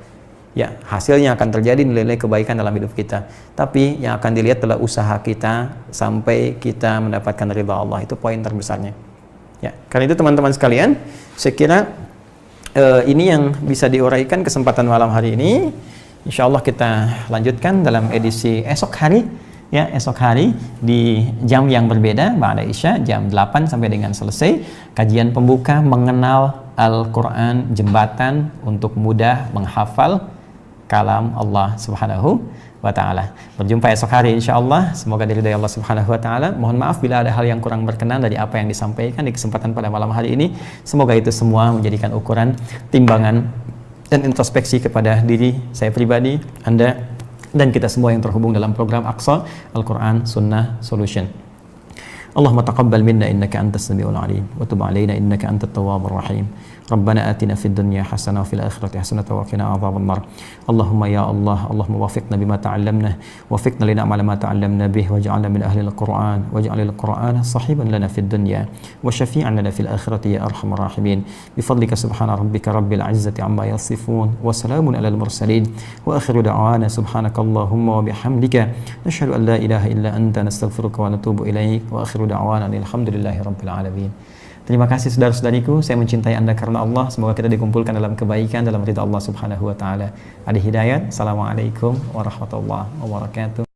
ya hasilnya akan terjadi nilai-nilai kebaikan dalam hidup kita. Tapi yang akan dilihat adalah usaha kita sampai kita mendapatkan ridha Allah. Itu poin terbesarnya. Ya, karena itu teman-teman sekalian, saya kira ini yang bisa diuraikan kesempatan malam hari ini. Insya Allah kita lanjutkan dalam edisi esok hari. Ya, esok hari di jam yang berbeda, ba'da Isya, jam 8 sampai dengan selesai. Kajian pembuka mengenal Al-Quran, jembatan untuk mudah menghafal kalam Allah Subhanahu wa Ta'ala. Berjumpa esok hari insya Allah. Semoga diridhai Allah Subhanahu wa Ta'ala. Mohon maaf bila ada hal yang kurang berkenan dari apa yang disampaikan di kesempatan pada malam hari ini. Semoga itu semua menjadikan ukuran, timbangan, dan introspeksi kepada diri saya pribadi, Anda, dan kita semua yang terhubung dalam program Aqsa Al-Quran Sunnah Solution. Allahumma taqabbal minna innaka antas samiul alim wa tub alaina innaka antat tawwabur rahim. Rabbana atina fid dunya hasanah wa fil akhirati hasanah wa qina adzaban nar. Allahumma ya Allah, Allahumma wafiqna bima ta'allamna, wafiqna li na'mala ma ta'allamna bih waj'alna min ahli al-Qur'an waj'al al-Qur'ana sahiban lana fid dunya wa syafi'an lana fil akhirati ya arhamar rahimin. Bi fadlika subhana rabbika rabbil izzati amma yasifun wa salamun alal mursalin wa akhiru da'wana subhanakallahumma wa bihamdika nashhadu an la ilaha illa anta nastaghfiruka wa natubu ilaik wa akhiru da'wana alhamdulillahi rabbil alamin. Terima kasih saudara-saudariku, saya mencintai Anda karena Allah. Semoga kita dikumpulkan dalam kebaikan, dalam ridha Allah Subhanahu wa Ta'ala. Adi Hidayat, Assalamualaikum warahmatullahi wabarakatuh.